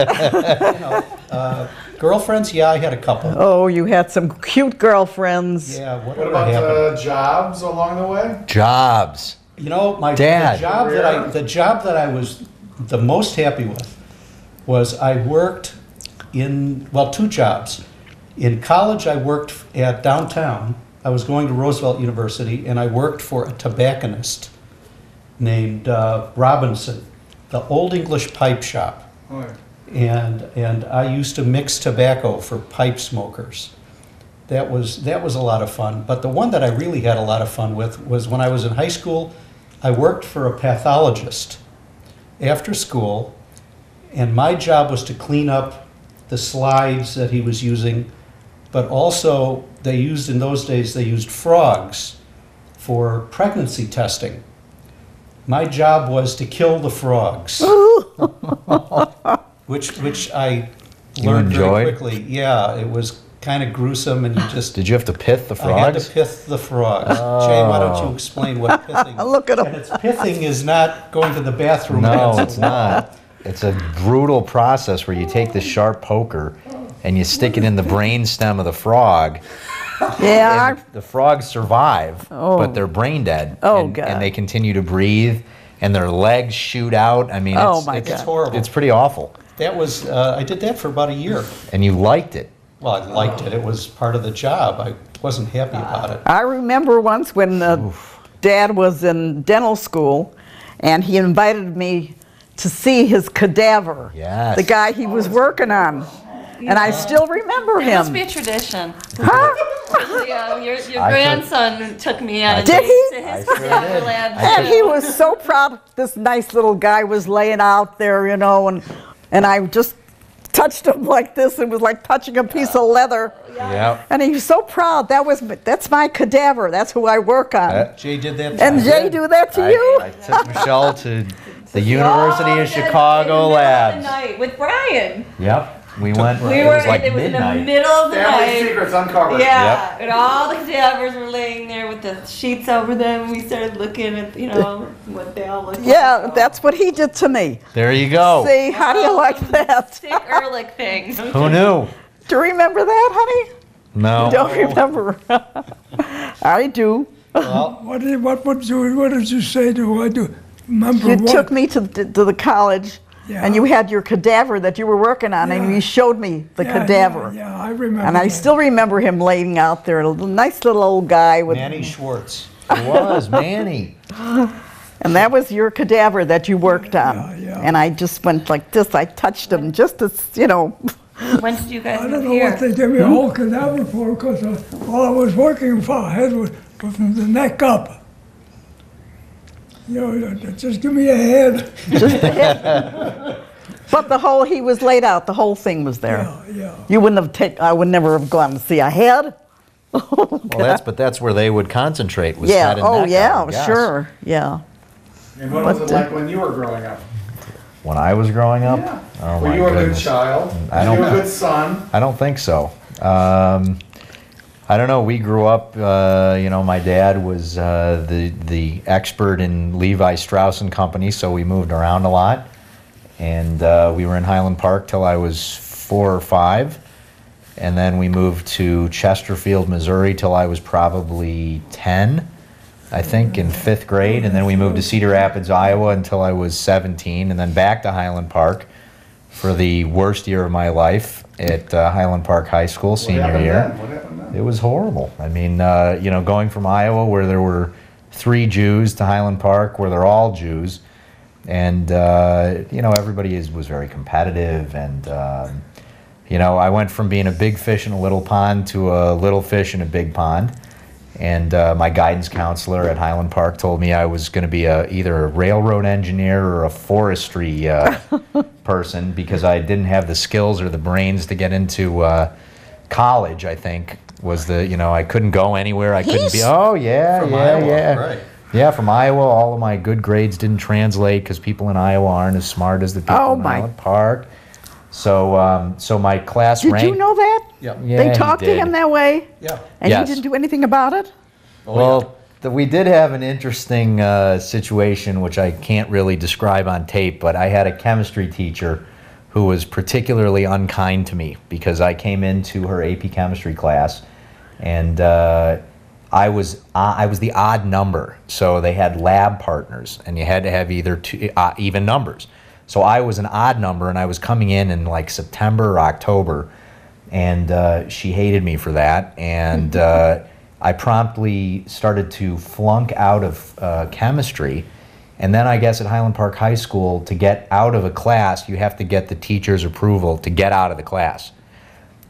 Girlfriends, yeah, I had a couple. oh, you had some cute girlfriends. Yeah, What whatever about happened. jobs along the way? Jobs. My Dad. the job that I was the most happy with was I worked in, well, two jobs. In college, I worked at downtown. I was going to Roosevelt University, and I worked for a tobacconist named Robinson, the Old English Pipe Shop. Oh, yeah. And I used to mix tobacco for pipe smokers. That was a lot of fun. But the one that I really had a lot of fun with was when I was in high school. I worked for a pathologist after school, and my job was to clean up the slides that he was using. But also, in those days, they used frogs for pregnancy testing. My job was to kill the frogs, which I You learned very enjoyed? quickly. Yeah, it was kind of gruesome, and you just. Did you have to pith the I had frogs? to pith the frogs. Jay, why don't you explain what pithing? Look at 'em. And it's pithing is not going to the bathroom. No, against it's the wall. not. It's a brutal process where you take the sharp poker and you stick it in the brain stem of the frog. Yeah, And the frogs survive, Oh. but they're brain dead. Oh, and, God. and they continue to breathe, and their legs shoot out. I mean, Oh, it's, my it's, It's horrible. it's pretty awful. That was I did that for about a year. And you liked it. Well, I liked it. It was part of the job. I wasn't happy about it. I remember once when Dad was in dental school, and he invited me to see his cadaver. Yes. The guy he was working on. And I still remember It must be him. a tradition. Huh? Yeah, your I grandson took me on a Did date he? to his I sure cadaver did. lab. And he was so proud. This nice little guy was laying out there, and I just touched him like this. It was like touching a piece of leather. Yeah. And he was so proud. That's my cadaver. That's who I work on. Jay did that. And too. Jay do that to you? I took Michelle to the University of Chicago labs. Night with Brian. Yep. We went. We it were. was like It was in the midnight. middle of the Family night. secrets uncovered. Yeah, and all the cadavers were laying there with the sheets over them. We started looking at, what they all look like. Yeah, that's what he did to me. There you go. See, how do you like that? Stick Ehrlich thing. Who knew? Do you remember that, honey? No. Don't remember. I do. Well, What did you say to I do? Remember You what? took me to the college, Yeah. and you had your cadaver that you were working on, and Yeah. you showed me the Yeah, cadaver. Yeah, I remember. And I that. still remember him laying out there, a nice little old guy with, Manny Schwartz. It was Manny. and that was your cadaver that you worked on. Yeah, yeah. And I just went like this. I touched him just as, When did you guys I move don't know here? what they gave me a whole cadaver for, because while I was working for a head was from the neck up. Just give me a head. just the head. But he was laid out. The whole thing was there. Yeah. You wouldn't have I would never have gone to see a head. Well, that's where they would concentrate. Was Yeah. head and Oh, neck, yeah. I would guess. Sure. Yeah. And what was But, it like when you were growing up? When I was growing up, oh Were my you a good goodness. child? I Were don't you a know. good son? I don't think so. I don't know. We grew up. My dad was the expert in Levi Strauss and Company, so we moved around a lot. And we were in Highland Park till I was 4 or 5, and then we moved to Chesterfield, Missouri, till I was probably 10, I think, in 5th grade. And then we moved to Cedar Rapids, Iowa, until I was 17, and then back to Highland Park for the worst year of my life at Highland Park High School, What senior happened year. then? What happened then? It was horrible. I mean, going from Iowa, where there were 3 Jews, to Highland Park, where they're all Jews, and everybody was very competitive, and You know, I went from being a big fish in a little pond to a little fish in a big pond. And my guidance counselor at Highland Park told me I was going to be either a railroad engineer or a forestry person because I didn't have the skills or the brains to get into college, I think, was the, you know, I couldn't go anywhere. I couldn't be, oh, yeah, From yeah, Iowa, yeah. right. Yeah, from Iowa, all of my good grades didn't translate because people in Iowa aren't as smart as the people in Highland Park. So, so my class Did ranked. you know that? Yeah. Yeah, They he talked to did. him that way? Yeah. And Yes. you didn't do anything about it? Well, we did have an interesting situation, which I can't really describe on tape, but I had a chemistry teacher who was particularly unkind to me because I came into her AP chemistry class, and I was the odd number. So they had lab partners, and you had to have either two, even numbers. So I was an odd number, and I was coming in like September or October, and she hated me for that, and I promptly started to flunk out of chemistry. And then I guess at Highland Park High School, to get out of a class, you have to get the teacher's approval to get out of the class.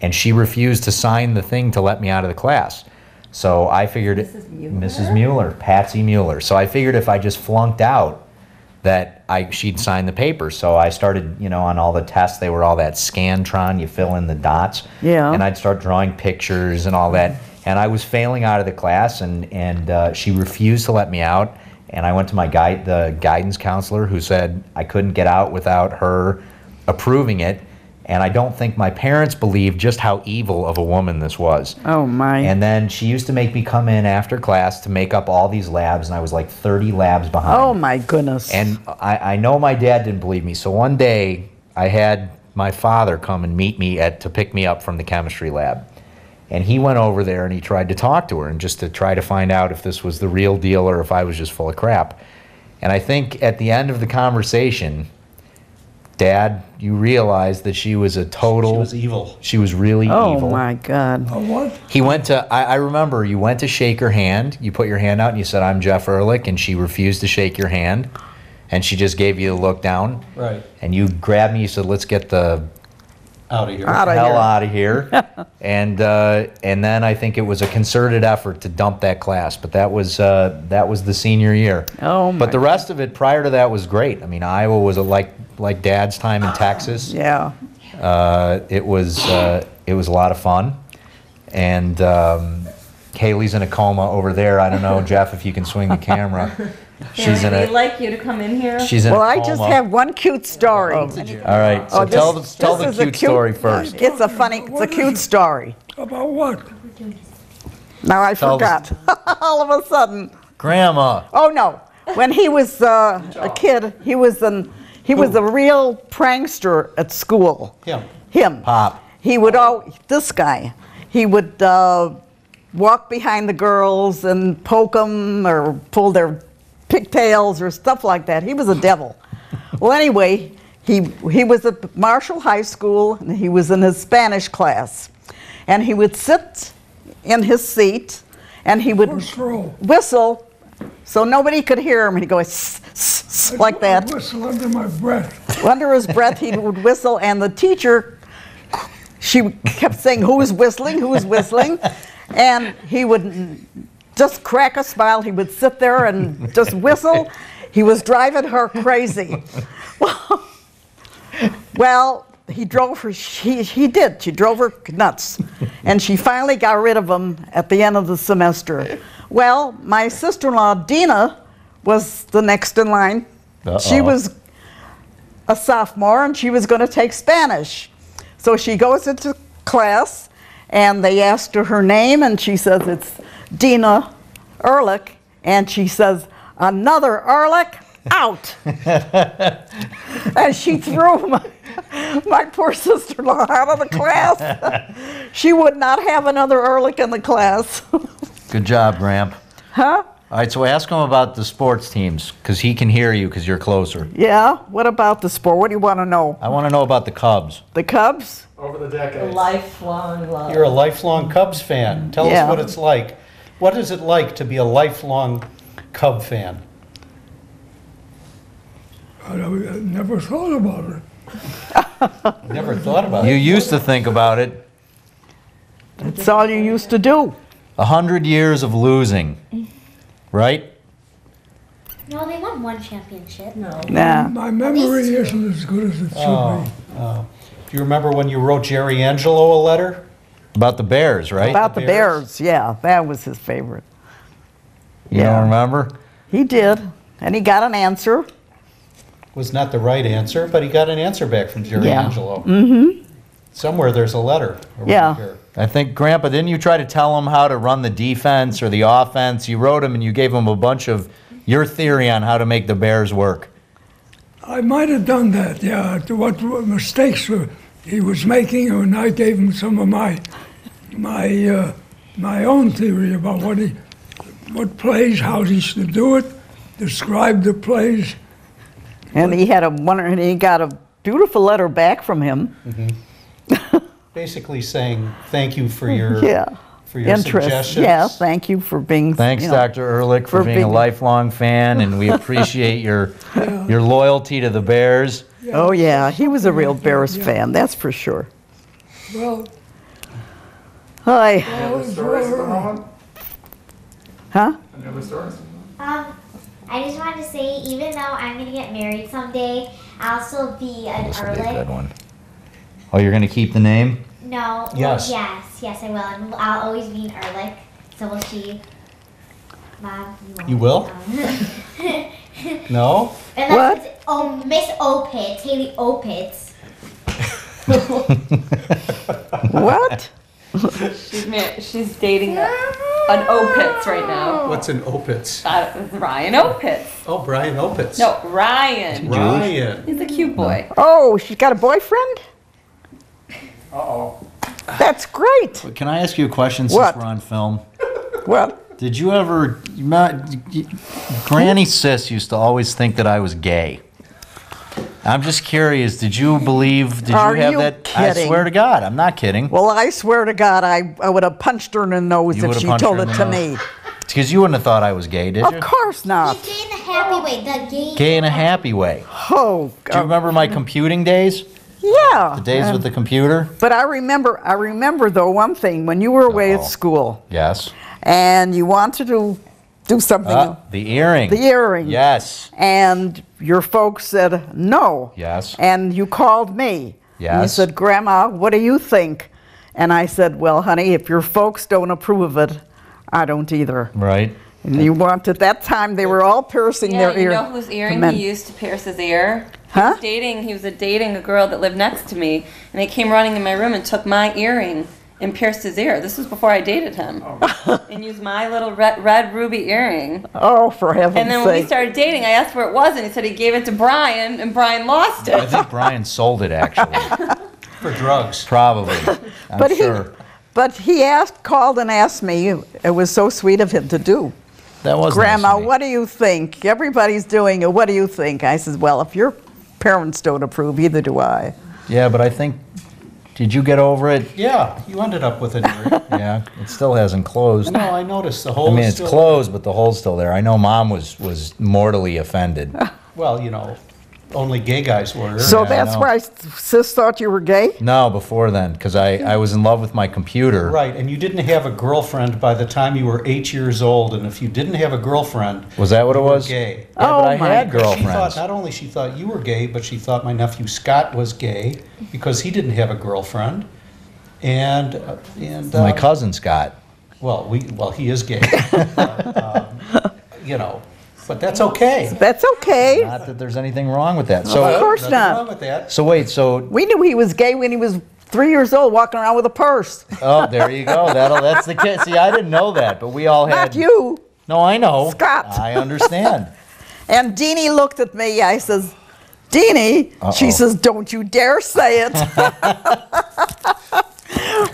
And she refused to sign the thing to let me out of the class. So I figured, Mrs. Mueller, Patsy Mueller. So I figured if I just flunked out, that she'd sign the paper. So I started, you know, on all the tests, they were all that Scantron, you fill in the dots. Yeah. And I'd start drawing pictures and all that. And I was failing out of the class, and she refused to let me out. And I went to the guidance counselor, who said I couldn't get out without her approving it. And I don't think my parents believed just how evil of a woman this was. Oh, my. And then she used to make me come in after class to make up all these labs, and I was like 30 labs behind. Oh, my goodness. And I know my dad didn't believe me. So one day, I had my father come and meet me to pick me up from the chemistry lab. And he went over there and he tried to talk to her, and just to try to find out if this was the real deal or if I was just full of crap. And I think at the end of the conversation, Dad, you realized that she was a total... She was evil. She was really Oh, evil. my God. What? He went to, I remember, you went to shake her hand. You put your hand out and you said, I'm Jeff Ehrlich, and she refused to shake your hand. And she just gave you a look down. Right. And you grabbed me, you said, let's get the Out of here. Out of hell here. out of here. and then I think it was a concerted effort to dump that class. But that was the senior year. Oh, my But the rest of it prior to that was great. I mean, Iowa was like Dad's time in Texas. Yeah. It was a lot of fun, and Kaylee's in a coma over there. I don't know, Jeff, if you can swing the camera. She's in We'd a like you to come in here. she's in Well, a I coma. just have one cute story. All right, so Oh, tell this the is a cute story first. It's a cute story. About what? Now I Tell the- forgot. All of a sudden. Grandma. Oh no! When he was a kid, he was a real prankster at school. Him. Pop. He would this guy. He would walk behind the girls and poke them or pull their pigtails or stuff like that. He was a devil. Well, anyway, he was at Marshall High School, and he was in his Spanish class, and he would sit in his seat, and he would whistle, so nobody could hear him. And he'd go like that. I whistle under my breath. Under his breath, he would whistle, and the teacher, she kept saying, "Who's whistling? Who's whistling?" And he would just crack a smile. He would sit there and just whistle. He was driving her crazy. Well, he drove her. He did. She drove her nuts, and she finally got rid of him at the end of the semester. Well, my sister-in-law Dina was the next in line. She was a sophomore, and she was going to take Spanish. So she goes into class, and they asked her name, and she says, "It's Dina Ehrlich," and she says, "Another Ehrlich, out." And she threw my poor sister-in-law out of the class. She would not have another Ehrlich in the class. Good job, Gramp. Huh? All right, so ask him about the sports teams, because he can hear you because you're closer. Yeah? What about the sport? What do you want to know? I want to know about the Cubs. The Cubs? Over the decades. Lifelong love. You're a lifelong Cubs fan. Tell us what it's like. What is it like to be a lifelong Cub fan? I never thought about it. Never thought about You it. used to think about it. It's all you used to do. 100 years of losing, right? No, they won one championship. No. Nah. My memory isn't as good as it should be. Do you remember when you wrote Jerry Angelo a letter? About the Bears, right? About the Bears? Bears, yeah, that was his favorite. You don't remember? He did, and he got an answer. Was not the right answer, but he got an answer back from Jerry Yeah. Angelo. Mm-hmm. Somewhere there's a letter around Yeah. here. I think, Grandpa, didn't you try to tell him how to run the defense or the offense? You wrote him and you gave him a bunch of your theory on how to make the Bears work. I might have done that, yeah. To what mistakes he was making, and I gave him some of my own theory about what plays, how he should do it, describe the plays. And he had and he got a beautiful letter back from him. Basically saying thank you for your for your Interest. suggestions. Yeah, thank you for being. Thanks, you know, Dr. Ehrlich, for being a lifelong fan, and we appreciate your loyalty to the Bears. Oh yeah, he was a real Bears fan, that's for sure. Well, Hi. Any other stories at the moment? Huh? Any other stories? I just wanted to say, even though I'm gonna get married someday, I'll still be an This will be a good Ehrlich. one. Oh, you're going to keep the name? No. Yes. Well, yes, I will. And I'll always be an Ehrlich. So will she. Mom, You will? No? Unless it's Miss Opitz, Haley Opitz. What? She's dating an Opitz right now. What's an Opitz? Ryan Opitz. Oh, Brian Opitz. No, Ryan. Ryan. He's a cute boy. Oh, she's got a boyfriend? Uh-oh. That's great. Can I ask you a question What? since we're on film? What? Did you ever... Granny Sis used to always think that I was gay. I'm just curious, did you Are have you that? kidding? I swear to God, I'm not kidding. Well, I swear to God, I would have punched her in the nose You if would've she punched told her in it the to nose. me. Because you wouldn't have thought I was gay, did you? Of course not. He's gay in the happy way. The gay. Gay in a happy way. Oh, Do you remember my computing days? yeah. The days with the computer? But I remember though one thing, when you were away at school Yes. and you wanted to do something, The earring. the earring. Yes. And your folks said no. Yes. And you called me. And you Yes. said, Grandma, what do you think? And I said, well, honey, if your folks don't approve of it, I don't either. Right. And you wanted, that time they were all piercing Yeah, their ear. you know whose earring men. he used to pierce his ear? Huh? He was dating a girl that lived next to me, and they came running in my room and took my earring and pierced his ear. This was before I dated him. And used my little red ruby earring. Oh, for heaven's And then when we sake. started dating, I asked where it was, and he said he gave it to Brian, and Brian lost I it. think Brian sold it, actually. For drugs. Probably. I'm But sure. But he called and asked me. It was so sweet of him to do. That was Grandma, nice of me. what do you think? Everybody's doing it. What do you think? I said, well, if your parents don't approve, either do I. Yeah, but I think... Did you get over it? Yeah, you ended up with an earring. Yeah. It still hasn't closed. No, I noticed the hole I mean, is it's still closed, but the hole's still there. I know Mom was mortally offended. Well, you know, only gay guys were. So Yeah, I that's know. why Sis thought you were gay? No, before then, because I was in love with my computer. Right, and you didn't have a girlfriend by the time you were 8 years old, and if you didn't have a girlfriend, Was that what it you were was? gay. Yeah, but Oh, I my had She thought, girlfriends. not only she thought you were gay, but she thought my nephew Scott was gay because he didn't have a girlfriend, and My cousin Scott. well, he is gay, you know, but that's okay. That's okay. Not that there's anything wrong with that. Of So, course Nothing not. wrong with that. so wait, so We knew he was gay when he was 3 years old, walking around with a purse. oh, there you go. That's the kid. See, I didn't know that, but we all had. Not you. No, I know. Scott. I understand. And Deanie looked at me. I says, Deanie, she Uh-oh. says, don't you dare say it.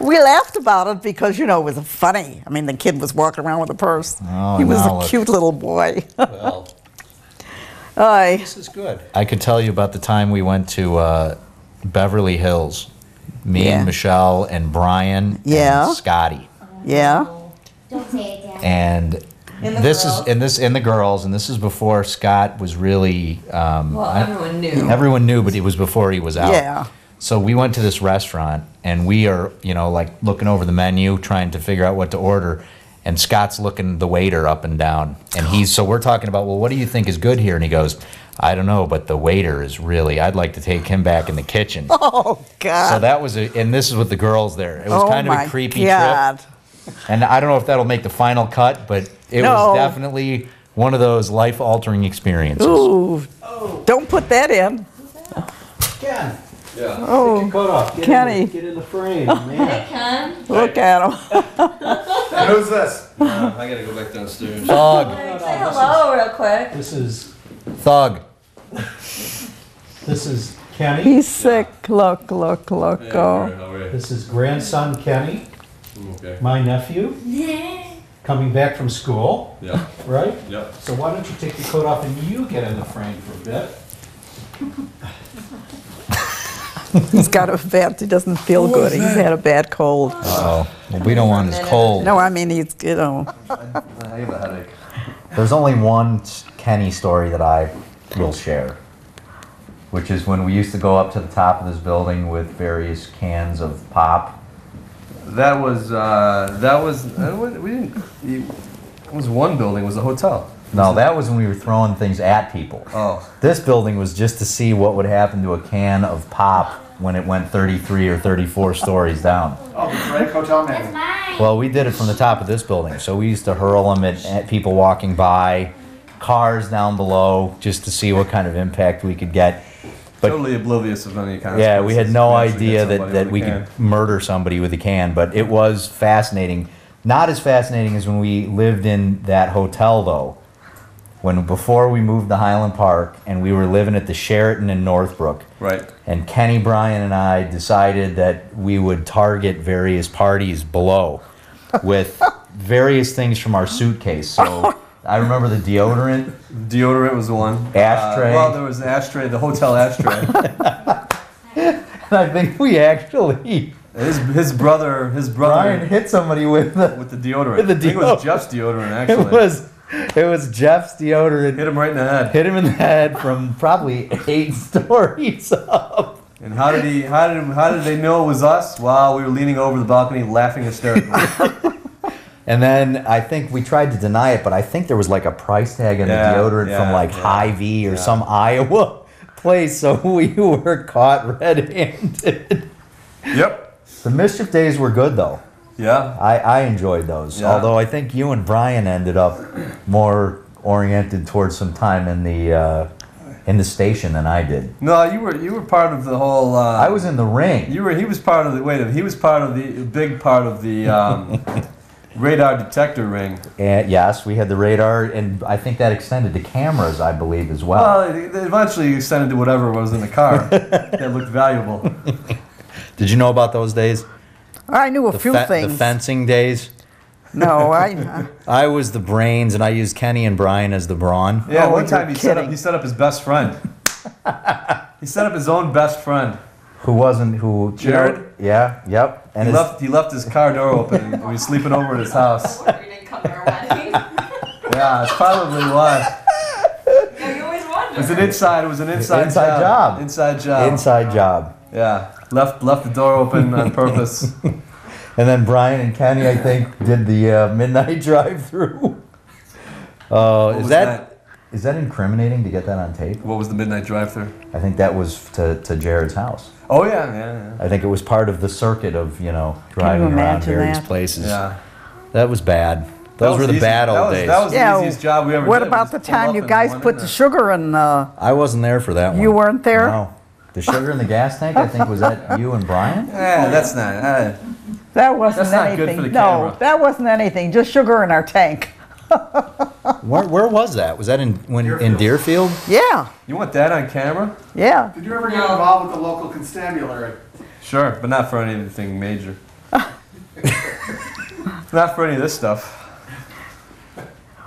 We laughed about it because, you know, it was funny. I mean, the kid was walking around with a purse. Oh, He was now a look. cute little boy. Well, Aye. this is good. I could tell you about the time we went to Beverly Hills. Me Yeah. and Michelle and Brian Yeah. and Scotty. Yeah. Don't say it, Dad. And In the this girls. is in the girls, and this is before Scott was really. Well, everyone knew. Everyone knew, but it was before he was out. Yeah. So we went to this restaurant, and we are, like looking over the menu, trying to figure out what to order. And Scott's looking the waiter up and down, and so we're talking about, well, what do you think is good here? And he goes, I don't know, but the waiter is really. I'd like to take him back in the kitchen. Oh, God. So that was and this is with the girls there. It was kind of a creepy God. trip. And I don't know if that'll make the final cut, but it was definitely one of those life-altering experiences. Ooh, don't put that in. Ken, Oh, take your coat off. Kenny. Get in the frame, man. Ken? Look at him. And who's this? I gotta go back downstairs. Thug. Say hello real quick. This is Thug. Kenny. He's sick. Look. Hey, Oh. how are you? This is grandson Kenny, Okay. my nephew, coming back from school, Yeah. right? Yep. So why don't you take your coat off and you get in the frame for a bit? He's got a vent. He doesn't feel good. He's had a bad cold. Oh, well, we don't want his cold. No, I mean, he's, I have a headache. There's only one Kenny story that I will share, which is when we used to go up to the top of this building with various cans of pop. That was we didn't. It was one building. It was a hotel. No, that was when we were throwing things at people. Oh. This building was just to see what would happen to a can of pop when it went 33 or 34 stories down. Oh, the Drake Hotel That's man. mine. Well, we did it from the top of this building, so we used to hurl them at people walking by, cars down below, just to see what kind of impact we could get. But Totally oblivious of any kind of. yeah, we had no Actually idea hit somebody that with we a can. could murder somebody with a can, but it was fascinating. Not as fascinating as when we lived in that hotel, though. Before we moved to Highland Park, and we were living at the Sheraton in Northbrook. Right. And Kenny, Bryan, and I decided that we would target various parties below with various things from our suitcase. So I remember the deodorant. Deodorant was the one. Ashtray. Well, there was the ashtray, the hotel ashtray. And I think we actually, his brother Bryan hit somebody with the deodorant. with the I think it was deodorant. Jeff's deodorant actually. It was Jeff's deodorant. Hit him right in the head. Hit him in the head from probably 8 stories up. And how did they know it was us? Well, we were leaning over the balcony laughing hysterically. And then I think we tried to deny it, but I think there was like a price tag on the deodorant from like Hy-Vee or some Iowa place, so we were caught red-handed. Yep. The mischief days were good though. Yeah. I enjoyed those. Yeah. Although I think you and Bryan ended up more oriented towards some time in the station than I did. No, you were part of the whole. I was in the ring. He was part of the. He was part of the big part of the radar detector ring. And yes, we had the radar, and I think that extended to cameras, I believe, as well. Well, it eventually extended to whatever was in the car that looked valuable. Did you know about those days? I knew a few The things. fencing days? No, I. I was the brains, and I used Kenny and Bryan as the brawn. Yeah, Oh, one time you're he set kidding. up his best friend. He set up his own best friend. Who wasn't, who... Jared? Yeah, yep. And He left his car door open and we was sleeping over at his house. You didn't come to our wedding. Yeah, that's probably why. Yeah, you always wondered. It was an inside Inside job. Inside job. Inside job. Yeah. Left the door open on purpose. And then Bryan and Kenny, I think, did the midnight drive-through. was Is that incriminating to get that on tape? What was the midnight drive-through? I think that was to Jared's house. Oh yeah. I think it was part of the circuit of, driving around imagine various that? places. Yeah. That was bad. Those were the easy. bad old days. That was Yeah, the easiest job we ever What did. about We the just pulled time up you and guys went put in the there. sugar in the? I wasn't there for that one. You weren't there? No. The sugar in the gas tank, I think, was that you and Bryan? Yeah, that's not. That wasn't That's not anything. good for the no, camera. that wasn't anything. Just sugar in our tank. Where was that? Was that in Deerfield? Yeah, You want that on camera? yeah. Did you ever get involved with the local constabulary? Sure, but not for anything major. Not for any of this stuff.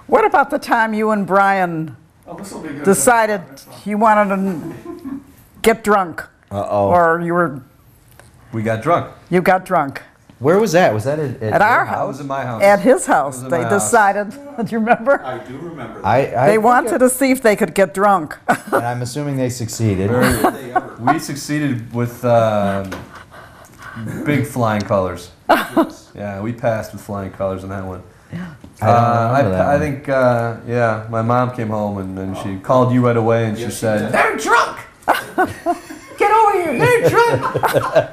What about the time you and Bryan Oh, this will be good. decided you wanted to get drunk, Uh-oh. or We got drunk. you got drunk? Where was that? Was that At our your house. was at my house. At his house. It was at They my house. decided, do you remember? I do remember that. I They think wanted to see if they could get drunk. and I'm assuming they succeeded. We succeeded with big flying colors. Yeah, we passed with flying colors on that one. I don't remember that I one. think, yeah, my mom came home and then she called you right away and she said, "They're drunk! Get over here. They're drunk!"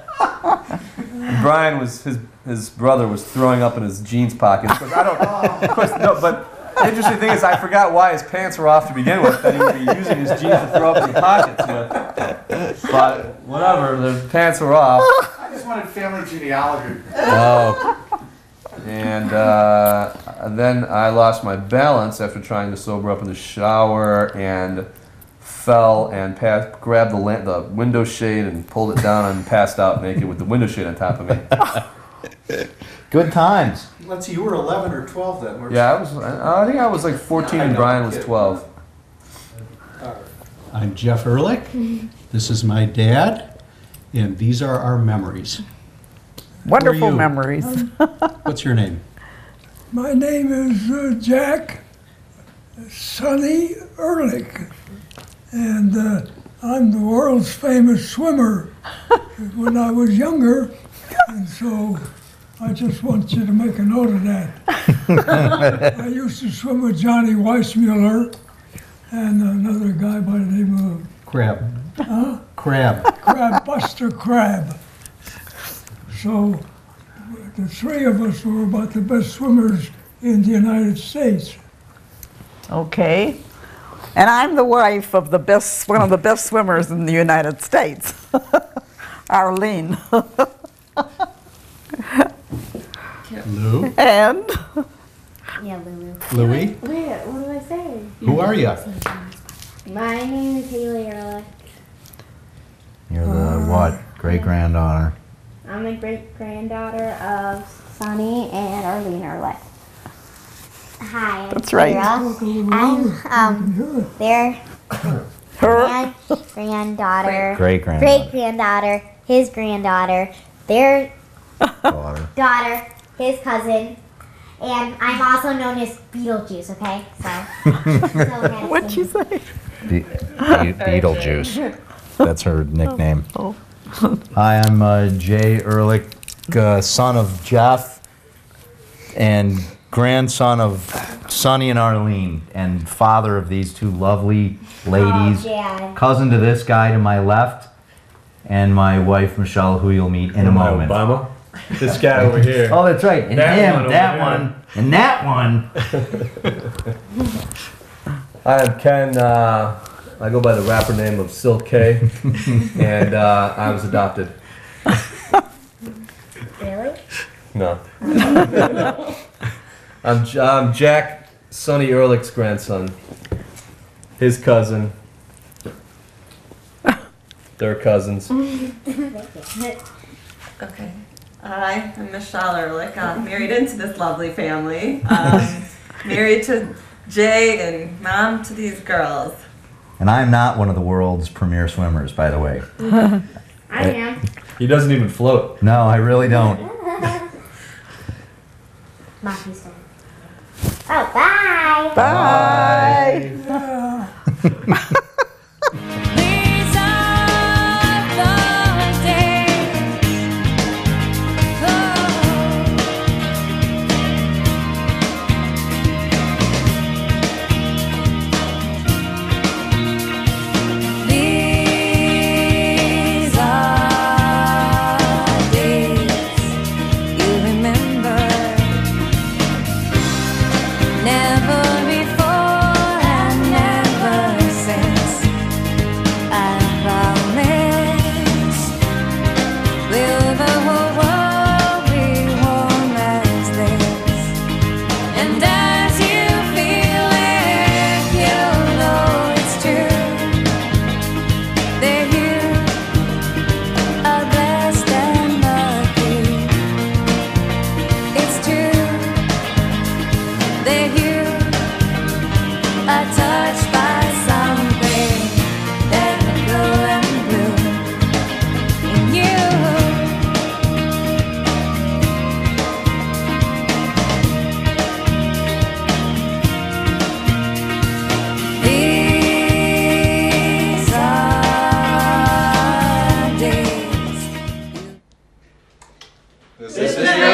Brian was, his brother was throwing up in his jeans pockets. Of course, no, but the interesting thing is I forgot why his pants were off to begin with, that he would be using his jeans to throw up in the pockets. But whatever, the pants were off. I just wanted family genealogy. Oh, And then I lost my balance after trying to sober up in the shower and fell and grabbed the window shade and pulled it down and passed out naked with the window shade on top of me. good times. Let's see, you were 11 or 12 then, weren't you? Yeah, I think I was like 14 and Brian was 12. I'm Jeff Ehrlich. This is my dad, and these are our memories. Wonderful you? memories. What's your name? My name is Jack Sonny Ehrlich, and I'm the world's famous swimmer when I was younger, and so I just want you to make a note of that. I used to swim with Johnny Weissmuller and another guy by the name of Crab. Crab. Buster Crab. So the three of us were about the best swimmers in the United States. Okay. And I'm the wife of one of the best swimmers in the United States, Arlene. Lou. And Yeah, Lulu. Louie. Wait, what do I say? Who are you? My name is Haley Ehrlich. You're the what? Great granddaughter. I'm the great granddaughter of Sonny and Arlene Ehrlich. Hi, I'm That's right. Kira. I'm their her. granddaughter, Great granddaughter. great granddaughter, his granddaughter, their Daughter. daughter, his cousin, and I'm also known as Beetlejuice. Okay, so. What'd you say? Beetlejuice. That's her nickname. Oh. Hi, I'm Jay Ehrlich, son of Jeff and grandson of Sonny and Arlene, and father of these two lovely ladies. Oh, Dad. Cousin to this guy to my left, and my wife Michelle, who you'll meet in a moment. Obama? This guy over here. Oh, that's right. And That him, one over that there. one, and that one. I'm Ken. I go by the rapper name of Silk K, and I was adopted. Really? No. I'm Jack Sonny Ehrlich's grandson. His cousin. They're cousins. Okay. Hi, I'm Michelle Ehrlich. I'm married into this lovely family. Married to Jay and mom to these girls. And I'm not one of the world's premier swimmers, by the way. I am. He doesn't even float. No, I really don't. Mom, please don't. Oh, bye. Bye. These are the days. These are days you remember. Never before and never since. This is your